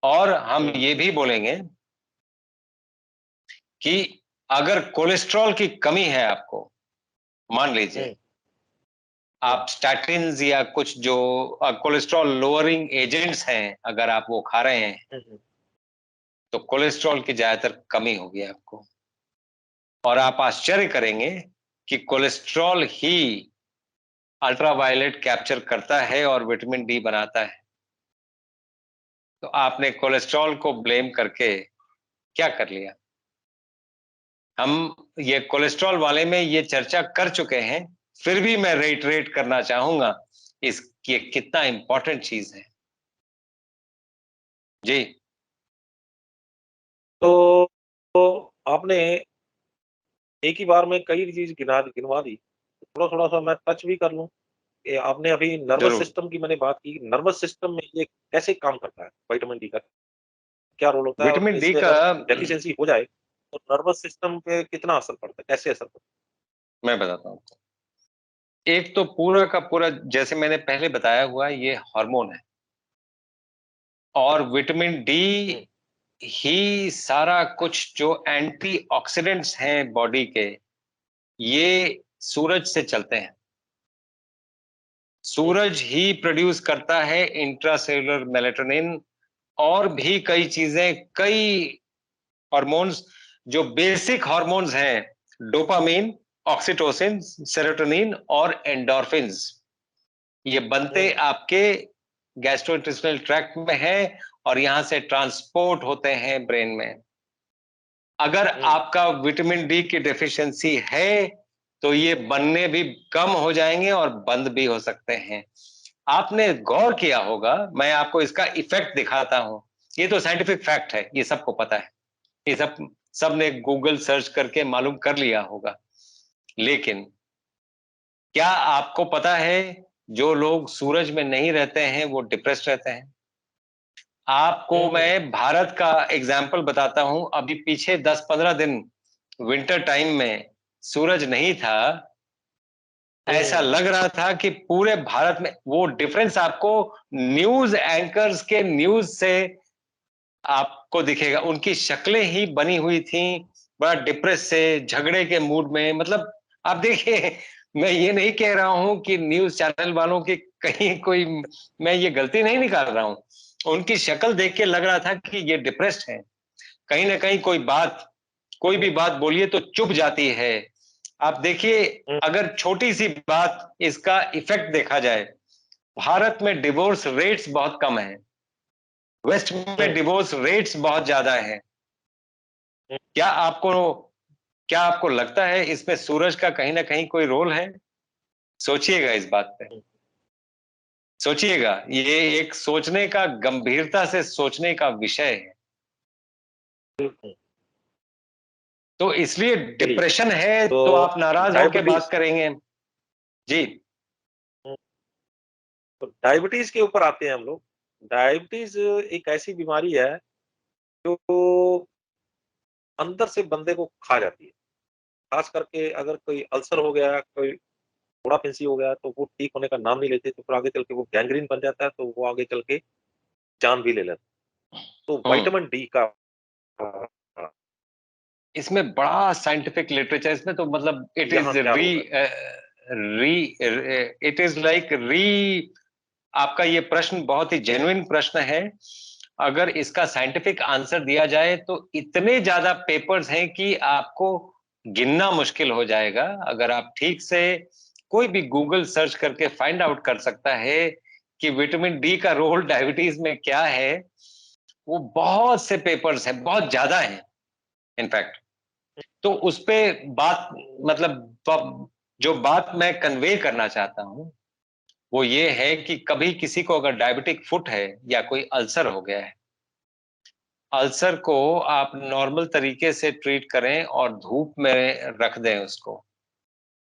और हम ये भी बोलेंगे कि अगर कोलेस्ट्रॉल की कमी है आपको, मान लीजिए आप स्टैटिन्स या कुछ जो कोलेस्ट्रॉल लोअरिंग एजेंट्स हैं, अगर आप वो खा रहे हैं तो कोलेस्ट्रॉल की ज्यादातर कमी होगी आपको। और आप आश्चर्य करेंगे कि कोलेस्ट्रॉल ही अल्ट्रावायलेट कैप्चर करता है और विटामिन डी बनाता है। तो आपने कोलेस्ट्रॉल को ब्लेम करके क्या कर लिया? हम ये कोलेस्ट्रॉल वाले में ये चर्चा कर चुके हैं, फिर भी मैं रेटरेट करना चाहूंगा इसकी कितना इंपॉर्टेंट चीज है। जी तो आपने एक ही बार में कई चीज गिनवा दी, थोड़ा थोड़ा सा मैं टच भी कर लूं। आपने अभी नर्वस सिस्टम की मैंने बात की, नर्वस सिस्टम में ये कैसे काम करता है? विटामिन डी का क्या रोल होता है? विटामिन डी का डेफिशिएंसी हो जाए तो नर्वस सिस्टम पे कितना असर पड़ता है, कैसे असर पड़ता है? मैं बताता हूँ। एक तो पूरा का पूरा, जैसे मैंने पहले बताया हुआ, ये हार्मोन है और विटामिन डी ही सारा कुछ जो एंटीऑक्सीडेंट्स हैं बॉडी के, ये सूरज से चलते हैं। सूरज ही प्रोड्यूस करता है इंट्रासेलुलर मेलेटोनिन और भी कई चीजें, कई हार्मोन्स जो बेसिक हार्मोन्स हैं, डोपामीन, ऑक्सीटोसिन, सेरोटोनिन और एंडोर्फिन्स, ये बनते आपके गैस्ट्रोइंटेस्टाइनल ट्रैक्ट में है और यहां से ट्रांसपोर्ट होते हैं ब्रेन में। अगर आपका विटामिन डी की डेफिशिएंसी है तो ये बनने भी कम हो जाएंगे और बंद भी हो सकते हैं। आपने गौर किया होगा, मैं आपको इसका इफेक्ट दिखाता हूं, ये तो साइंटिफिक फैक्ट है, ये सबको पता है, ये सब ने गूगल सर्च करके मालूम कर लिया होगा। लेकिन क्या आपको पता है जो लोग सूरज में नहीं रहते हैं वो डिप्रेस्ड रहते हैं? आपको मैं भारत का एग्जाम्पल बताता हूं। अभी पीछे 10-15 दिन विंटर टाइम में सूरज नहीं था, ऐसा लग रहा था कि पूरे भारत में, वो डिफरेंस आपको न्यूज एंकर्स के न्यूज से आपको दिखेगा। उनकी शक्लें ही बनी हुई थी बड़ा डिप्रेस से, झगड़े के मूड में। मतलब आप देखिए, मैं ये नहीं कह रहा हूं कि न्यूज चैनल वालों की कहीं कोई, मैं ये गलती नहीं निकाल रहा हूं, उनकी शक्ल देख के लग रहा था कि ये डिप्रेस्ड है। कहीं ना कहीं कोई भी बात बोलिए तो चुप जाती है। आप देखिए, अगर छोटी सी बात, इसका इफेक्ट देखा जाए, भारत में डिवोर्स रेट्स बहुत कम है, वेस्ट में डिवोर्स रेट्स बहुत ज्यादा है। क्या आपको लगता है इसमें सूरज का कहीं ना कहीं कोई रोल है? सोचिएगा इस बात पे, सोचिएगा। ये एक सोचने का, गंभीरता से सोचने का विषय है। तो इसलिए डिप्रेशन है तो आप नाराज होकर बात करेंगे। जी, तो डायबिटीज के ऊपर आते हैं हम लोग। डायबिटीज एक ऐसी बीमारी है जो अंदर से बंदे को खा जाती है। खास करके अगर कोई अल्सर हो गया, कोई फोड़ा फिंसी हो गया, तो वो ठीक होने का नाम नहीं लेते, तो फिर आगे चल के वो गैंग्रीन बन जाता है, तो वो आगे चल के जान भी ले लेता है। तो विटामिन डी का इसमें बड़ा साइंटिफिक लिटरेचर, इसमें तो मतलब इट इज लाइक आपका ये प्रश्न बहुत ही जेन्युइन प्रश्न है। अगर इसका साइंटिफिक आंसर दिया जाए तो इतने ज्यादा पेपर्स हैं कि आपको गिनना मुश्किल हो जाएगा। अगर आप ठीक से, कोई भी गूगल सर्च करके फाइंड आउट कर सकता है कि विटामिन डी का रोल डायबिटीज में क्या है, वो बहुत से पेपर्स हैं, बहुत ज्यादा हैं इनफैक्ट। तो उस पे बात, मतलब जो बात मैं कन्वे करना चाहता हूं वो ये है कि कभी किसी को अगर डायबिटिक फुट है या कोई अल्सर हो गया है, अल्सर को आप नॉर्मल तरीके से ट्रीट करें और धूप में रख दें उसको।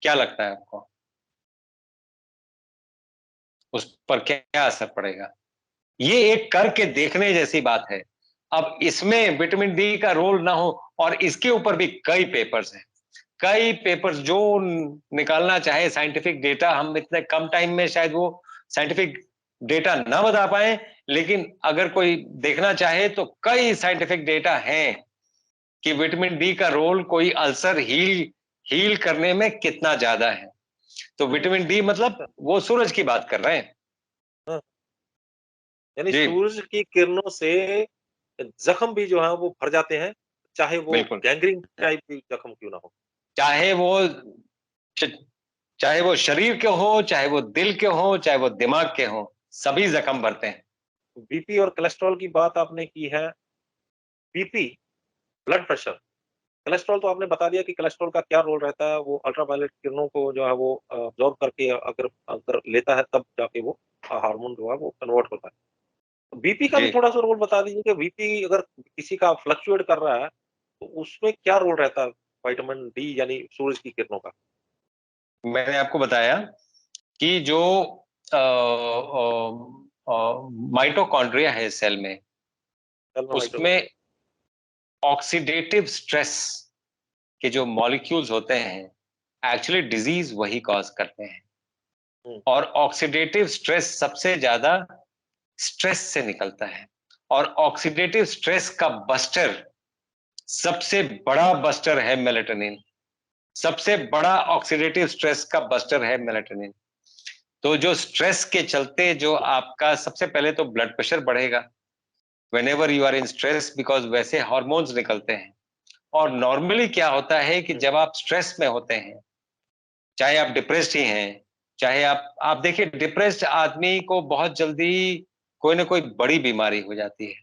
क्या लगता है आपको उस पर क्या असर पड़ेगा? ये एक करके देखने जैसी बात है। अब इसमें विटामिन डी का रोल ना हो, और इसके ऊपर भी कई पेपर्स हैं, कई पेपर्स जो निकालना चाहे साइंटिफिक डेटा, हम इतने कम टाइम में शायद वो साइंटिफिक डेटा ना बता पाए, लेकिन अगर कोई देखना चाहे तो कई साइंटिफिक डेटा हैं कि विटामिन डी का रोल कोई अल्सर हील करने में कितना ज्यादा है। तो विटामिन डी मतलब वो सूरज की बात कर रहे हैं। हाँ, यानी जी सूरज की किरणों से जख्म भी जो है वो भर जाते हैं, चाहे वो बिल्कुल, गैंग्रीन टाइप की जख्म क्यों ना हो। चाहे वो चाहे वो शरीर के हो, चाहे वो दिल के हो, चाहे वो दिमाग के हो, सभी जख्म भरते हैं। बीपी और कोलेस्ट्रॉल की बात आपने की है। बीपी, ब्लड प्रेशर, कोलेस्ट्रॉल तो आपने बता दिया कि कोलेस्ट्रॉल का क्या रोल रहता है, वो अल्ट्रावायलेट किरणों को जो है वो अब्ज़ॉर्ब करके अगर अगर लेता है तब जाके वो हार्मोन जो है वो कन्वर्ट होता है। बीपी का भी जी, थोड़ा-सा रोल बता दीजिए कि बीपी अगर किसी का फ्लक्चुएट कर रहा है, तो उसमें क्या रोल रहता है विटामिन डी यानी सूरज की किरणों का? मैंने आपको बताया कि जो माइटोकॉन्ड्रिया है सेल में, सेल में उसमें माइटोकॉन्ड्रिया। ऑक्सीडेटिव स्ट्रेस के जो मॉलिक्यूल्स होते हैं, एक्चुअली डिजीज वही कॉज करते हैं। हुँ, और ऑक्सीडेटिव स्ट्रेस सबसे ज्यादा स्ट्रेस से निकलता है, और ऑक्सीडेटिव स्ट्रेस का बस्टर, सबसे बड़ा बस्टर है मेलेटोनिन। सबसे बड़ा ऑक्सीडेटिव स्ट्रेस का बस्टर है मेलेटोनिन। तो जो स्ट्रेस के चलते जो आपका सबसे पहले तो ब्लड प्रेशर बढ़ेगा whenever you are in stress, because वैसे हार्मोन्स निकलते हैं। और नॉर्मली क्या होता है कि हुँ, जब आप स्ट्रेस में होते हैं, चाहे आप डिप्रेस्ड ही हैं, चाहे आप देखिए डिप्रेस्ड आदमी को बहुत जल्दी कोई ना कोई बड़ी बीमारी हो जाती है,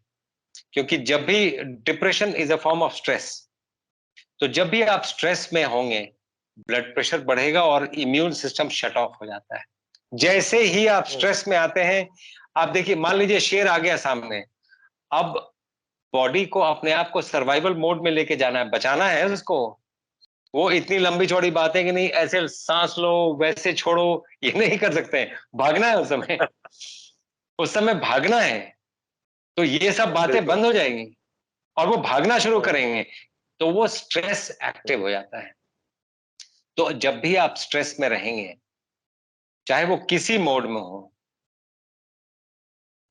क्योंकि जब भी depression is a form of stress, तो जब भी आप स्ट्रेस में होंगे ब्लड प्रेशर बढ़ेगा और इम्यून सिस्टम शट ऑफ हो जाता है। जैसे ही आप हुँ, स्ट्रेस में आते हैं, आप देखिए मान लीजिए शेर आ गया सामने, अब बॉडी को अपने आप को सर्वाइवल मोड में लेके जाना है, बचाना है उसको। वो इतनी लंबी चौड़ी बात है कि नहीं ऐसे सांस लो वैसे छोड़ो, ये नहीं कर सकते हैं, भागना है उस समय, उस समय भागना है। तो ये सब बातें बिल्कुल। बंद हो जाएंगी और वो भागना शुरू हुँ, करेंगे, तो वो स्ट्रेस हुँ, एक्टिव हो जाता है। तो जब भी आप स्ट्रेस में रहेंगे, चाहे वो किसी मोड में हो,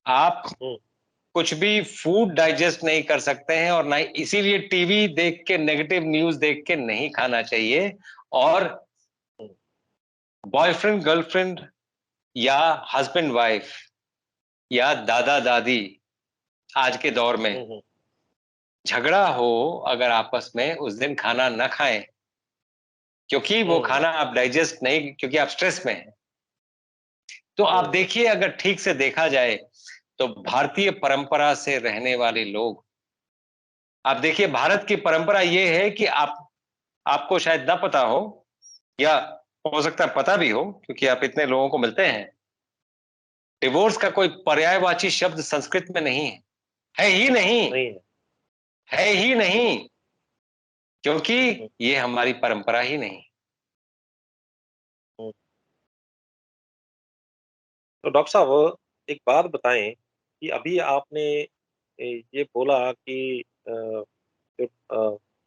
आप हुँ, कुछ भी फूड डाइजेस्ट नहीं कर सकते हैं, और ना ही इसीलिए टीवी देख के नेगेटिव न्यूज़ देख के नहीं खाना चाहिए। और हुँ, बॉयफ्रेंड गर्लफ्रेंड या हस्बैंड वाइफ या दादा दादी आज के दौर में हुँ, हुँ, झगड़ा हो अगर आपस में, उस दिन खाना न खाएं, क्योंकि वो हुँ, खाना आप डाइजेस्ट नहीं, क्योंकि आप स्ट्रेस में हैं। तो आप हुँ, देखिए अगर ठीक से देखा जाए तो भारतीय परंपरा से रहने वाले लोग, आप देखिए भारत की परंपरा ये है कि आपको शायद ना पता हो, या हो सकता है पता भी हो क्योंकि आप इतने लोगों को मिलते हैं, डिवोर्स का कोई पर्यायवाची शब्द संस्कृत में नहीं है, है ही नहीं, नहीं है। है ही नहीं, क्योंकि हुँ, ये हमारी परंपरा ही नहीं। हुँ। तो डॉक्टर साहब एक बात बताएँ कि अभी आपने ये बोला कि जो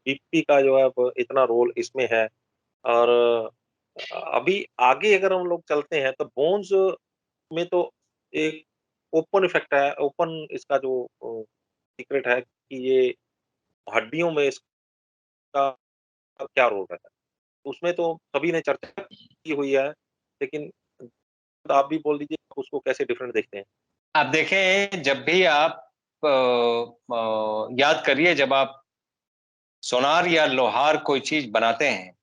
बीपी का जो है वो इतना रोल इसमें है और अभी आगे अगर हम लोग चलते हैं तो बोन्स में तो एक ओपन इफ़ेक्ट है, ओपन इसका जो सीक्रेट है कि ये हड्डियों में इसका क्या रोल रहता है? उसमें तो सभी ने चर्चा की हुई है, लेकिन आप भी बोल दीजिए उसको कैसे डिफरेंट देखते हैं? आप देखें जब भी आप याद करिए, जब आप सोनार या लोहार कोई चीज बनाते हैं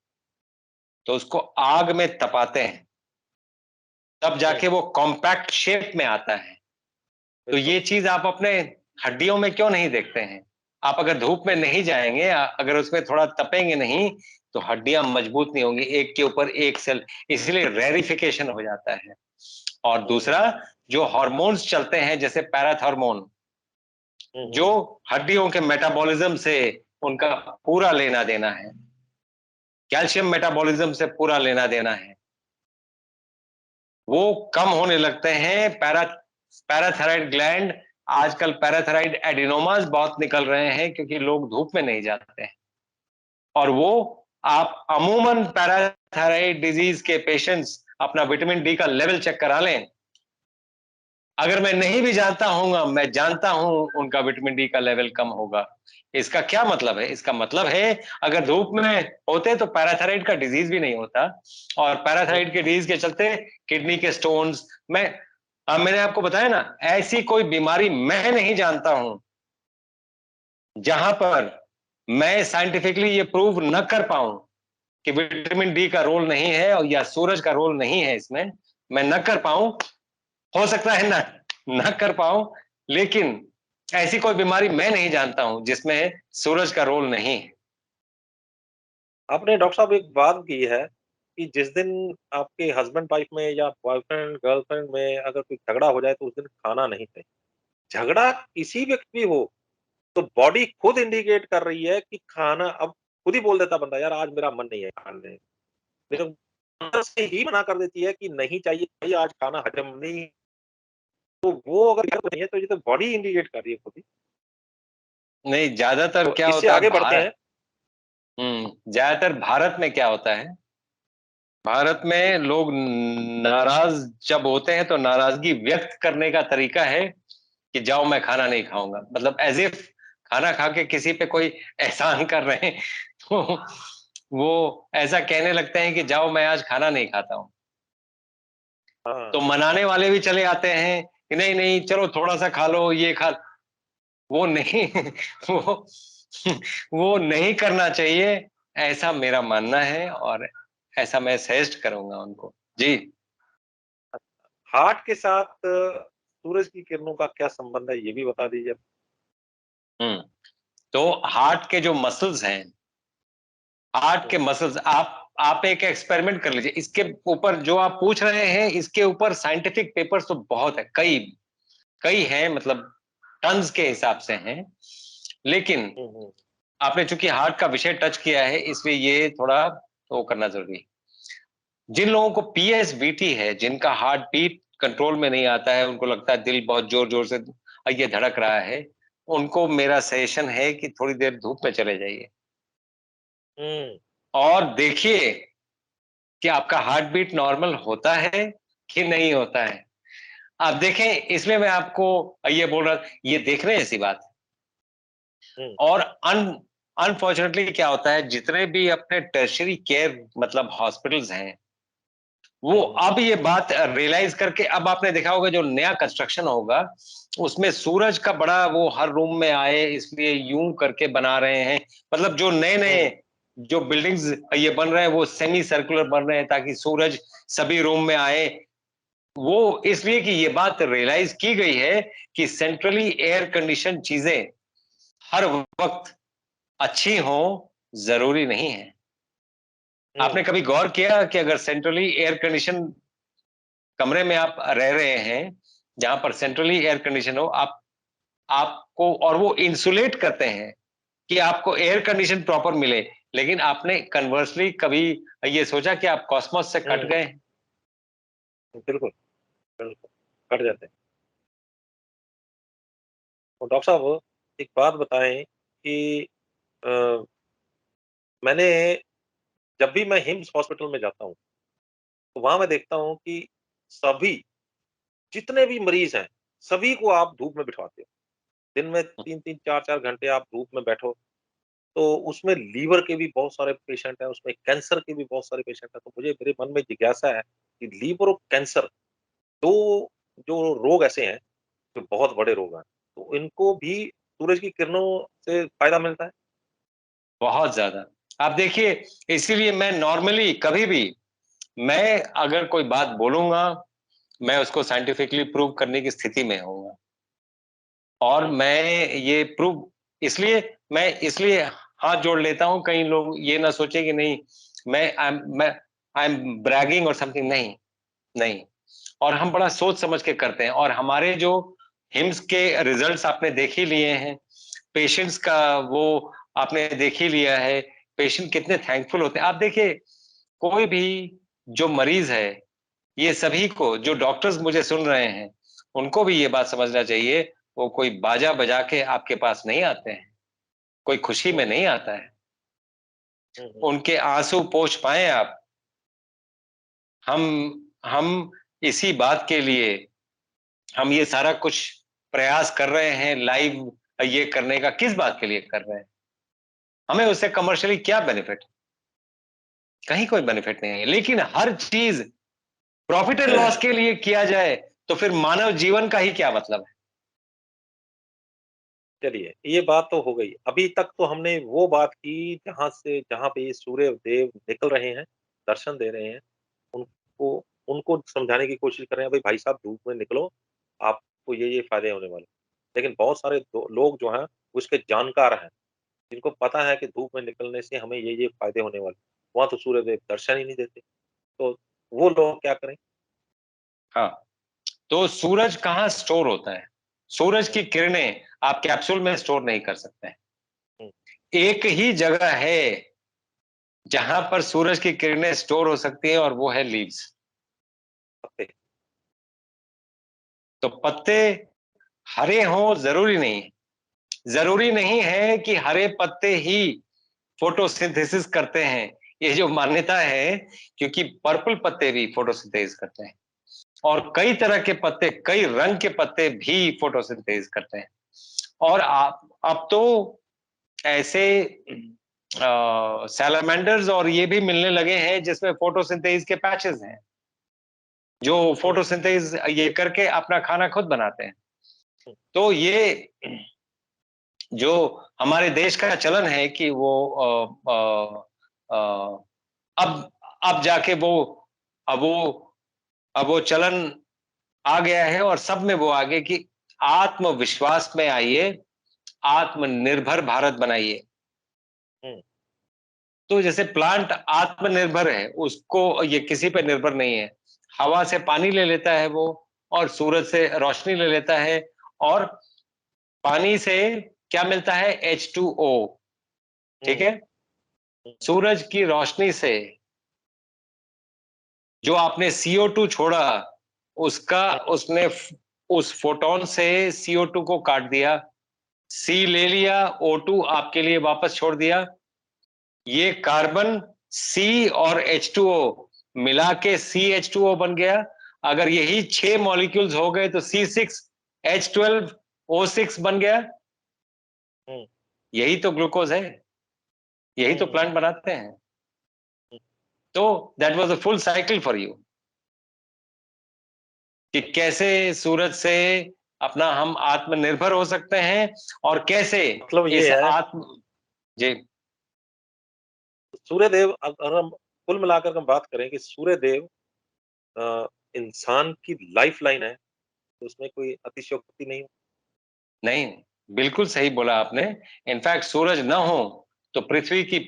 तो उसको आग में तपाते हैं, तब हुँ, जाके वो कॉम्पैक्ट शेप में आता है। तो बिल्कुल। ये चीज आप अपने हड्डियों में क्यों नहीं देखते हैं? आप अगर धूप में नहीं जाएंगे, अगर उसमें थोड़ा तपेंगे नहीं, तो हड्डियां मजबूत नहीं होंगी, एक के ऊपर एक सेल, इसलिए रेरिफिकेशन हो जाता है। और दूसरा, जो हार्मोन्स चलते हैं जैसे पैराथॉर्मोन, जो हड्डियों के मेटाबॉलिज्म से उनका पूरा लेना देना है, कैल्शियम मेटाबॉलिज्म से पूरा लेना देना है, वो कम होने लगते हैं। पैराथायराइड ग्लैंड, आजकल पैराथायराइड एडिनोमास बहुत निकल रहे हैं क्योंकि लोग धूप में नहीं जाते हैं। और वो आप अमूमन पैराथायराइड डिजीज के पेशेंट्स अपना विटामिन डी का लेवल चेक करा लें। अगर मैं नहीं भी जानता हूँ, मैं जानता हूं उनका विटामिन डी का लेवल कम होगा। इसका क्या मतलब है? इसका मतलब है अगर धूप में होते तो पैराथायराइड का डिजीज भी नहीं होता, और पैराथायराइड के डिजीज के चलते किडनी के स्टोन्स, मैंने आपको बताया ना, ऐसी कोई बीमारी मैं नहीं जानता हूं जहां पर मैं साइंटिफिकली ये प्रूव न कर पाऊं कि विटामिन डी का रोल नहीं है और या सूरज का रोल नहीं है इसमें, मैं न कर पाऊं। हो सकता है ना कर पाऊं, लेकिन ऐसी कोई बीमारी मैं नहीं जानता हूं जिसमें सूरज का रोल नहीं है। आपने डॉक्टर साहब एक बात की है कि जिस दिन आपके हस्बैंड वाइफ में या बॉयफ्रेंड गर्लफ्रेंड में अगर कोई झगड़ा हो जाए तो उस दिन खाना नहीं चाहिए। झगड़ा किसी व्यक्ति हो तो बॉडी खुद इंडिकेट कर रही है कि खाना, अब खुद ही बोल देता बंदा, यार आज मेरा मन नहीं है खाने, मेरे अंदर से ही मना कर देती है कि नहीं चाहिए भाई, आज खाना हजम नहीं। तो वो अगर नहीं है तो ये तो बॉडी इंडिकेट कर रही है खुद ही। नहीं, ज्यादातर तो क्या इससे होता आगे है बढ़ते हैं। ज्यादातर भारत में क्या होता है, भारत में लोग नाराज जब होते हैं तो नाराजगी व्यक्त करने का तरीका है कि जाओ मैं खाना नहीं खाऊंगा, मतलब एज इफ खाना खा के किसी पे कोई एहसान कर रहे हैं, तो वो ऐसा कहने लगते हैं कि जाओ मैं आज खाना नहीं खाता हूं। हाँ। तो मनाने वाले भी चले आते हैं कि नहीं नहीं चलो थोड़ा सा खा लो, ये खा, वो नहीं वो वो नहीं करना चाहिए, ऐसा मेरा मानना है, और ऐसा मैं सजेस्ट करूंगा उनको। जी। हार्ट के साथ सूरज की किरणों का क्या संबंध है, ये भी बता दीजिए। तो हार्ट के जो मसल्स हैं, हार्ट के मसल्स, आप एक एक्सपेरिमेंट कर लीजिए इसके ऊपर, जो आप पूछ रहे हैं इसके ऊपर साइंटिफिक पेपर्स तो बहुत है, कई हैं, मतलब टन्स के हिसाब से हैं। लेकिन आपने चूंकि हार्ट का विषय टच किया है इसलिए ये थोड़ा वो करना जरूरी है। जिन लोगों को पीएसवीटी है, जिनका हार्ट बीट कंट्रोल में नहीं आता है, उनको लगता है दिल बहुत जोर जोर से ये धड़क रहा है, उनको मेरा सजेशन है कि थोड़ी देर धूप में चले जाइए और देखिए कि आपका हार्ट बीट नॉर्मल होता है कि नहीं होता है। आप देखें, इसलिए मैं आपको ये बोल रहा, ये देखने जैसी बात है। और अनफॉर्चुनेटली क्या होता है, जितने भी अपने टर्शियरी केयर मतलब हॉस्पिटल्स हैं, वो अब ये बात रियलाइज करके, अब आपने देखा होगा जो नया कंस्ट्रक्शन होगा उसमें सूरज का बड़ा वो हर रूम में आए, इसलिए यूं करके बना रहे हैं, मतलब जो नए नए जो बिल्डिंग्स ये बन रहे हैं वो सेमी सर्कुलर बन रहे हैं ताकि सूरज सभी रूम में आए। वो इसलिए कि ये बात रियलाइज की गई है कि सेंट्रली एयर कंडीशन चीजें हर वक्त अच्छी हो जरूरी नहीं है। आपने कभी गौर किया कि अगर सेंट्रली एयर कंडीशन कमरे में आप रह रहे हैं, जहां पर सेंट्रली एयर कंडीशन हो, आपको, और वो इंसुलेट करते हैं कि आपको एयर कंडीशन प्रॉपर मिले, लेकिन आपने कन्वर्सली कभी ये सोचा कि आप कॉस्मोस से कट गए? बिल्कुल बिल्कुल कट जाते हैं। तो डॉक्टर साहब एक बात बताएं कि मैंने, जब भी मैं हिम्स हॉस्पिटल में जाता हूँ तो वहां मैं देखता हूँ कि सभी, जितने भी मरीज हैं, सभी को आप धूप में बिठवाते हो। दिन में 3-3 4-4 घंटे आप धूप में बैठो, तो उसमें लीवर के भी बहुत सारे पेशेंट हैं, उसमें कैंसर के भी बहुत सारे पेशेंट हैं। तो मुझे, मेरे मन में जिज्ञासा है कि लीवर और कैंसर, दो जो रोग ऐसे हैं जो बहुत बड़े रोग हैं, तो इनको भी सूरज की किरणों से फायदा मिलता है? बहुत ज्यादा। आप देखिए, इसीलिए मैं नॉर्मली कभी भी, मैं अगर कोई बात बोलूंगा, मैं उसको साइंटिफिकली प्रूव करने की स्थिति में होऊंगा। और मैं ये प्रूव इसलिए हाथ जोड़ लेता हूं, कई लोग ये ना सोचे कि नहीं आई एम ब्रैगिंग और समथिंग, नहीं। और हम बड़ा सोच समझ के करते हैं, और हमारे जो हिम्स के रिजल्ट्स आपने देख ही लिए हैं, पेशेंट्स का वो आपने देख ही लिया है, पेशेंट कितने थैंकफुल होते हैं। आप देखिए, कोई भी जो मरीज है, ये सभी को, जो डॉक्टर्स मुझे सुन रहे हैं, उनको भी ये बात समझना चाहिए, वो कोई बाजा बजा के आपके पास नहीं आते हैं, कोई खुशी में नहीं आता है। उनके आंसू पोंछ पाए आप। हम इसी बात के लिए हम ये सारा कुछ प्रयास कर रहे हैं, लाइव ये करने का किस बात के लिए कर रहे हैं? हमें उससे कमर्शियली क्या बेनिफिट? कहीं कोई बेनिफिट नहीं है। लेकिन हर चीज प्रॉफिट एंड लॉस के लिए किया जाए तो फिर मानव जीवन का ही क्या मतलब है? चलिए, ये बात तो हो गई। अभी तक तो हमने वो बात की जहाँ पे ये सूर्य देव निकल रहे हैं, दर्शन दे रहे हैं, उनको उनको समझाने की कोशिश कर रहे हैं, भाई साहब धूप में निकलो, आपको ये फ़ायदे होने वाले हैं। लेकिन बहुत सारे दो लोग जो हैं, उसके जानकार हैं, जिनको पता है कि धूप में निकलने से हमें ये फ़ायदे होने वाले हैं। वहाँ तो सूर्य देव दर्शन ही नहीं देते। तो वो लोग क्या करें? हाँ, तो सूरज कहाँ स्टोर होता है? सूरज की किरणें आप कैप्सूल में स्टोर नहीं कर सकते हैं। हुँ। एक ही जगह है जहां पर सूरज की किरणें स्टोर हो सकती है, और वो है लीव्स, पत्ते। तो पत्ते हरे हों जरूरी नहीं है। जरूरी नहीं है कि हरे पत्ते ही फोटोसिंथेसिस करते हैं, ये जो मान्यता है, क्योंकि पर्पल पत्ते भी फोटोसिंथेसिस करते हैं, और कई तरह के पत्ते, कई रंग के पत्ते भी फोटोसिंथेसिस करते हैं। और अब तो ऐसे सैलामेंडर्स और ये भी मिलने लगे हैं जिसमें फोटोसिंथेसिस के पैचेस हैं, जो फोटोसिंथेसिस ये करके अपना खाना खुद बनाते हैं। तो ये जो हमारे देश का चलन है कि वो अब जाके वो चलन आ गया है, और सब में वो आगे कि आत्मविश्वास में आइए, आत्मनिर्भर भारत बनाइए। हुँ। तो जैसे प्लांट आत्मनिर्भर है, उसको ये किसी पे निर्भर नहीं है। हवा से पानी ले लेता है वो, और सूरज से रोशनी ले लेता है, और पानी से क्या मिलता है? H2O, ठीक है? सूरज की रोशनी से जो आपने CO2 छोड़ा, उसने उस फोटोन से CO2 को काट दिया, C ले लिया, O2 आपके लिए वापस छोड़ दिया। ये कार्बन C और H2O मिला के CH2O बन गया। अगर यही 6 मॉलिक्यूल्स हो गए तो C6H12O6 बन गया। यही तो ग्लूकोज है, यही तो प्लांट बनाते हैं। तो that was a full cycle for you, कि कैसे सूरज से अपना हम आत्मनिर्भर हो सकते हैं, और कैसे मतलब ये इस है जी सूर्यदेव, अगर हम कुल मिलाकर हम बात करें कि सूर्यदेव इंसान की लाइफ़लाइन है, तो उसमें कोई अतिशयोक्ति नहीं। नहीं, बिल्कुल सही बोला आपने। इनफैक्ट सूरज न हो तो पृथ्वी की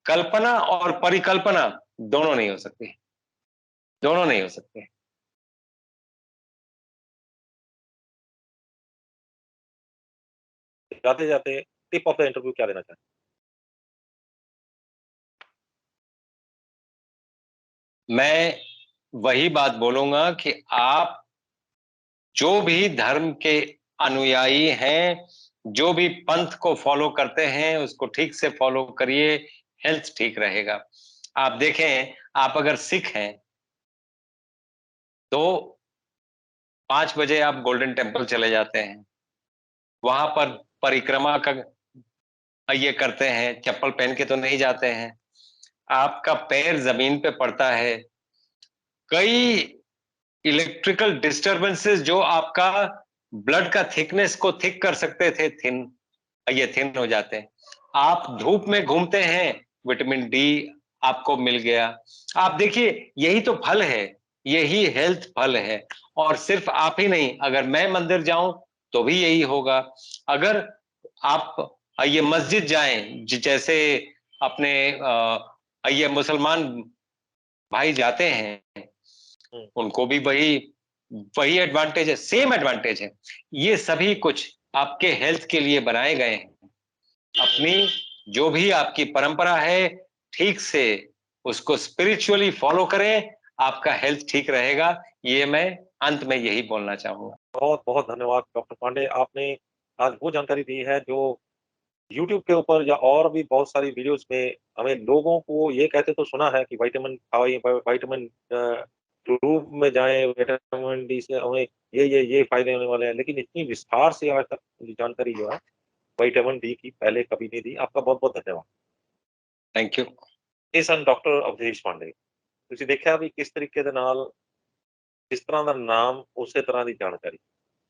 कल्पना और परिकल्पना दोनों नहीं हो सकती, दोनों नहीं हो सकते। जाते-जाते टिप ऑफ द इंटरव्यू क्या देना चाहें? मैं वही बात बोलूंगा कि आप जो भी धर्म के अनुयायी हैं, जो भी पंथ को फॉलो करते हैं, उसको ठीक से फॉलो करिए, हेल्थ ठीक रहेगा। आप देखें, आप अगर सिख हैं तो 5 बजे आप गोल्डन टेम्पल चले जाते हैं, वहां पर परिक्रमा का ये करते हैं, चप्पल पहन के तो नहीं जाते हैं, आपका पैर जमीन पे पड़ता है। कई इलेक्ट्रिकल डिस्टरबेंसेस जो आपका ब्लड का थिकनेस को थिक कर सकते थे, ये थिन हो जाते हैं। आप धूप में घूमते हैं, विटामिन डी आपको मिल गया। आप देखिए, यही तो फल है, यही हेल्थ फल है। और सिर्फ आप ही नहीं, अगर मैं मंदिर जाऊं तो भी यही होगा। अगर आप ये मस्जिद जाएं, जैसे अपने ये मुसलमान भाई जाते हैं, उनको भी वही वही एडवांटेज है, सेम एडवांटेज है। ये सभी कुछ आपके हेल्थ के लिए बनाए गए हैं। अपनी जो भी आपकी परंपरा है, ठीक से उसको स्पिरिचुअली फॉलो करें, आपका हेल्थ ठीक रहेगा। ये मैं अंत में यही बोलना चाहूंगा। बहुत बहुत धन्यवाद डॉक्टर पांडे, आपने आज वो जानकारी दी है जो यूट्यूब के ऊपर या और भी बहुत सारी वीडियोस में हमें लोगों को ये कहते तो सुना है कि विटामिन खाइए, विटामिन ट्यूब में जाएं, विटामिन डी से हमें ये फायदे होने वाले हैं, लेकिन इतनी विस्तार से आज तक मुझे जानकारी जो है विटामिन डी की पहले कभी नहीं दी। आपका बहुत बहुत धन्यवाद। Thank you. ਇਹ ਸਨ ਡਾਕਟਰ ਅਵਧੇਸ਼ ਪਾਂਡੇ। ਤੁਸੀਂ ਦੇਖਿਆ ਵੀ ਕਿਸ ਤਰੀਕੇ ਦੇ ਨਾਲ ਜਿਸ ਤਰ੍ਹਾਂ ਦਾ ਨਾਮ ਉਸੇ ਤਰ੍ਹਾਂ ਦੀ ਜਾਣਕਾਰੀ।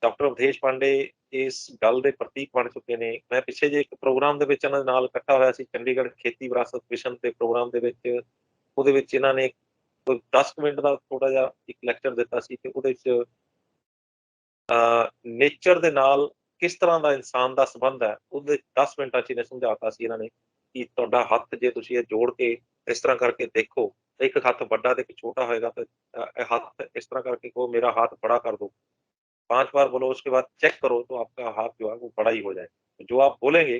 ਡਾਕਟਰ ਅਵਧੇਸ਼ ਪਾਂਡੇ ਇਸ ਗੱਲ ਦੇ ਪ੍ਰਤੀਕ ਬਣ ਚੁੱਕੇ ਨੇ। ਮੈਂ ਪਿੱਛੇ ਜੇ ਇੱਕ ਪ੍ਰੋਗਰਾਮ ਦੇ ਵਿੱਚ ਇਹਨਾਂ ਦੇ ਨਾਲ ਇਕੱਠਾ ਹੋਇਆ ਸੀ, ਚੰਡੀਗੜ੍ਹ ਖੇਤੀ ਵਿਰਾਸਤ ਮਿਸ਼ਨ ਦੇ ਪ੍ਰੋਗਰਾਮ ਦੇ ਵਿੱਚ। ਉਹਦੇ ਵਿੱਚ ਇਹਨਾਂ ਨੇ ਕੋਈ 10 ਮਿੰਟ ਦਾ ਥੋੜਾ ਜਿਹਾ ਇੱਕ ਲੈਕਚਰ ਦਿੱਤਾ ਸੀ ਤੇ ਉਹਦੇ ਵਿੱਚ ਨੇਚਰ ਦੇ ਨਾਲ ਕਿਸ ਤਰ੍ਹਾਂ ਦਾ ਇਨਸਾਨ ਦਾ ਸੰਬੰਧ ਹੈ, ਉਹਦੇ 10 ਮਿੰਟਾਂ 'ਚ ਇਹਨੇ ਸਮਝਾਤਾ ਸੀ ਇਹਨਾਂ ਨੇ ਕਿ ਤੁਹਾਡਾ ਹੱਥ ਜੇ ਤੁਸੀਂ ਇਹ ਜੋੜ ਕੇ ਇਸ ਤਰ੍ਹਾਂ ਕਰਕੇ ਦੇਖੋ, ਇੱਕ ਹੱਥ ਵੱਡਾ ਤੇ ਇੱਕ ਛੋटा होएगा तो हाथ इस तरह करके को मेरा हाथ बड़ा कर दो, 5 बार बोलो, उसके बाद चेक करो तो आपका हाथ जो है वो बड़ा ही हो जाए। जो आप बोलेंगे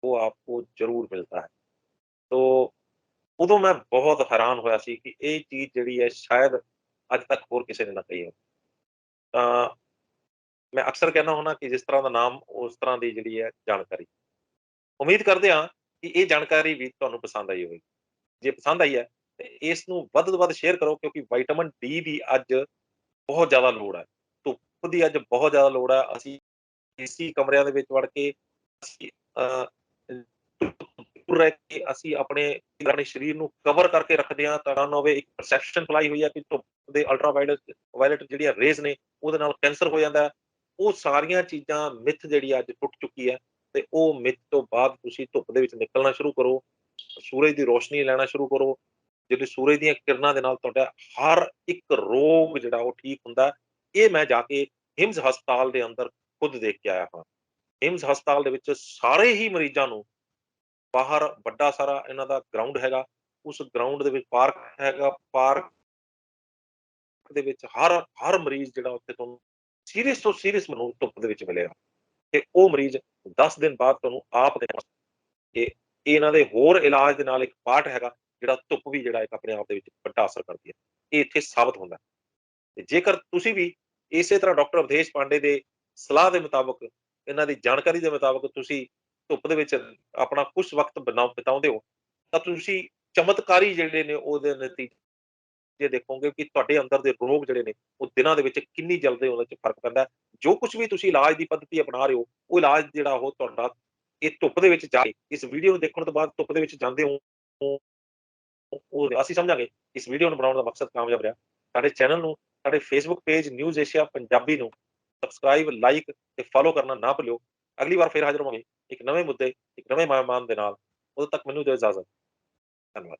वो आपको जरूर मिलता है। तो ਉਦੋਂ ਮੈਂ ਬਹੁਤ ਹੈਰਾਨ ਹੋਇਆ ਸੀ ਕਿ ਇਹ ਚੀਜ਼ ਜਿਹੜੀ ਹੈ ਸ਼ਾਇਦ ਅੱਜ ਤੱਕ ਹੋਰ ਕਿਸੇ ਨੇ ਨਾ ਕਹੀ ਹੋ। ਤਾਂ ਮੈਂ ਅਕਸਰ ਕਹਿੰਦਾ ਹੁੰਦਾ ਕਿ ਜਿਸ ਤਰ੍ਹਾਂ ਦਾ ਨਾਮ ਉਸ ਤਰ੍ਹਾਂ ਦੀ ਜਿਹੜੀ ਹੈ ਜਾਣਕਾਰੀ। ਉਮੀਦ ਕਰਦੇ ਹਾਂ ਕਿ ਇਹ ਜਾਣਕਾਰੀ ਵੀ ਤੁਹਾਨੂੰ ਪਸੰਦ ਆਈ ਹੋਵੇਗੀ। ਜੇ ਪਸੰਦ ਆਈ ਹੈ ਤੇ ਇਸ ਨੂੰ ਵੱਧ ਤੋਂ ਵੱਧ ਸ਼ੇਅਰ ਕਰੋ, ਕਿਉਂਕਿ ਵਿਟਾਮਿਨ ਡੀ ਦੀ ਅੱਜ ਬਹੁਤ ਜ਼ਿਆਦਾ ਲੋੜ ਹੈ। ਧੁੱਪ ਦੀ ਅੱਜ ਬਹੁਤ ਜ਼ਿਆਦਾ ਲੋੜ ਹੈ। ਅਸੀਂ ਏਸੀ ਕਮਰਿਆਂ ਦੇ ਵਿੱਚ ਵੜ ਕੇ ਅਸੀਂ ਦੂਰ ਰਹਿ ਕੇ ਅਸੀਂ ਆਪਣੇ ਸਰੀਰ ਨੂੰ ਕਵਰ ਕਰਕੇ ਰੱਖਦੇ ਹਾਂ, ਤਾਂ ਨਾ ਹੋਵੇ ਇੱਕ ਪਰਸੈਪਸ਼ਨ ਫੈਲਾਈ ਹੋਈ ਹੈ ਕਿ ਧੁੱਪ ਦੇ ਅਲਟਰਾਵਾਇਲਟ ਜਿਹੜੀਆਂ ਰੇਜ਼ ਨੇ ਉਹਦੇ ਨਾਲ ਕੈਂਸਰ ਹੋ ਜਾਂਦਾ ਹੈ। ਉਹ ਸਾਰੀਆਂ ਚੀਜ਼ਾਂ ਮਿੱਥ ਜਿਹੜੀ ਅੱਜ ਟੁੱਟ ਚੁੱਕੀ ਹੈ ਤੇ ਉਹ ਮਿੱਥ ਤੋਂ ਬਾਅਦ ਤੁਸੀਂ ਧੁੱਪ ਦੇ ਵਿੱਚ ਨਿਕਲਣਾ ਸ਼ੁਰੂ ਕਰੋ, ਸੂਰਜ ਦੀ ਰੋਸ਼ਨੀ ਲੈਣਾ ਸ਼ੁਰੂ ਕਰੋ। ਜਿਹੜੇ ਸੂਰਜ ਦੀਆਂ ਕਿਰਨਾਂ ਦੇ ਨਾਲ ਤੁਹਾਡਾ ਹਰ ਇੱਕ ਰੋਗ ਜਿਹੜਾ ਉਹ ਠੀਕ ਹੁੰਦਾ। ਇਹ ਮੈਂ ਜਾ ਕੇ ਹਿਮਸ ਹਸਪਤਾਲ ਦੇ ਅੰਦਰ ਖੁਦ ਦੇਖ ਕੇ ਆਇਆ ਹਾਂ। ਹਿਮਸ ਹਸਪਤਾਲ ਦੇ ਵਿੱਚ ਸਾਰੇ ਹੀ ਮਰੀਜ਼ਾਂ ਨੂੰ ਬਾਹਰ ਵੱਡਾ ਸਾਰਾ ਇਹਨਾਂ ਦਾ ਗਰਾਊਂਡ ਹੈਗਾ, ਉਸ ਗਰਾਊਂਡ ਦੇ ਵਿੱਚ ਪਾਰਕ ਹੈਗਾ। ਪਾਰਕ ਦੇ ਵਿੱਚ ਹਰ ਮਰੀਜ਼ ਜਿਹੜਾ ਉੱਥੇ ਤੁਹਾਨੂੰ ਸੀਰੀਅਸ ਤੋਂ ਸੀਰੀਅਸ ਮਨੂੰ ਧੁੱਪ ਦੇ ਵਿੱਚ ਮਿਲੇਗਾ ਤੇ ਉਹ ਮਰੀਜ਼ 10 ਦਿਨ ਬਾਅਦ ਤੁਹਾਨੂੰ ਆਪ ਦੇ ਇਹ ਇਹਨਾਂ ਦੇ ਹੋਰ ਇਲਾਜ ਦੇ ਨਾਲ ਇੱਕ ਪਾਰਟ ਹੈਗਾ ਜਿਹੜਾ ਧੁੱਪ ਵੀ ਜਿਹੜਾ ਇੱਕ ਆਪਣੇ ਆਪ ਦੇ ਵਿੱਚ ਵੱਡਾ ਅਸਰ ਕਰਦੀ ਹੈ। ਇਹ ਇੱਥੇ ਸਾਬਤ ਹੁੰਦਾ ਤੇ ਜੇਕਰ ਤੁਸੀਂ ਵੀ ਇਸੇ ਤਰ੍ਹਾਂ ਡਾਕਟਰ ਅਵਧੇਸ਼ ਪਾਂਡੇ ਦੇ ਸਲਾਹ ਦੇ ਮੁਤਾਬਕ, ਇਹਨਾਂ ਦੀ ਜਾਣਕਾਰੀ ਦੇ ਮੁਤਾਬਕ ਤੁਸੀਂ ਧੁੱਪ ਦੇ ਵਿੱਚ ਆਪਣਾ ਕੁਝ ਵਕਤ ਬਿਤਾਉਂਦੇ ਹੋ ਤਾਂ ਤੁਸੀਂ ਚਮਤਕਾਰੀ ਜਿਹੜੇ ਨੇ ਉਹਦੇ ਨਤੀਜੇ ਦੇਖੋਗੇ ਕਿ ਤੁਹਾਡੇ ਅੰਦਰ ਦੇ ਰੋਗ ਜਿਹੜੇ ਨੇ ਉਹ ਦਿਨਾਂ ਦੇ ਵਿੱਚ ਕਿੰਨੀ ਜਲਦੀ ਉਹਦੇ 'ਚ ਫਰਕ ਪੈਂਦਾ। ਜੋ ਕੁਝ ਵੀ ਤੁਸੀਂ ਇਲਾਜ ਦੀ ਪੱਧਤੀ ਅਪਣਾ ਰਹੇ ਹੋ, ਉਹ ਇਲਾਜ ਜਿਹੜਾ ਉਹ ਤੁਹਾਡਾ ਇਹ ਧੁੱਪ ਦੇ ਵਿੱਚ ਜਾ ਕੇ ਇਸ ਵੀਡੀਓ ਨੂੰ ਦੇਖਣ ਤੋਂ ਬਾਅਦ ਧੁੱਪ ਦੇ ਵਿੱਚ ਜਾਂਦੇ ਹੋ, ਉਹ ਅਸੀਂ ਸਮਝਾਂਗੇ ਇਸ ਵੀਡੀਓ ਨੂੰ ਬਣਾਉਣ ਦਾ ਮਕਸਦ ਕਾਮਯਾਬ ਰਿਹਾ। ਸਾਡੇ ਚੈਨਲ ਨੂੰ, ਸਾਡੇ Facebook page news Asia Punjabi ਨੂੰ ਸਬਸਕ੍ਰਾਈਬ, ਲਾਈਕ ਤੇ ਫੋਲੋ ਕਰਨਾ ਨਾ ਭੁੱਲਿਓ। ਅਗਲੀ ਵਾਰ ਫਿਰ ਹਾਜ਼ਰ ਹੋਵਾਂਗੇ ਇੱਕ ਨਵੇਂ ਮੁੱਦੇ, ਇੱਕ ਨਵੇਂ ਮਹਿਮਾਨ ਦੇ ਨਾਲ। ਉਦੋਂ ਤੱਕ ਮੈਨੂੰ ਦਿਓ ਇਜਾਜ਼ਤ। ਧੰਨਵਾਦ।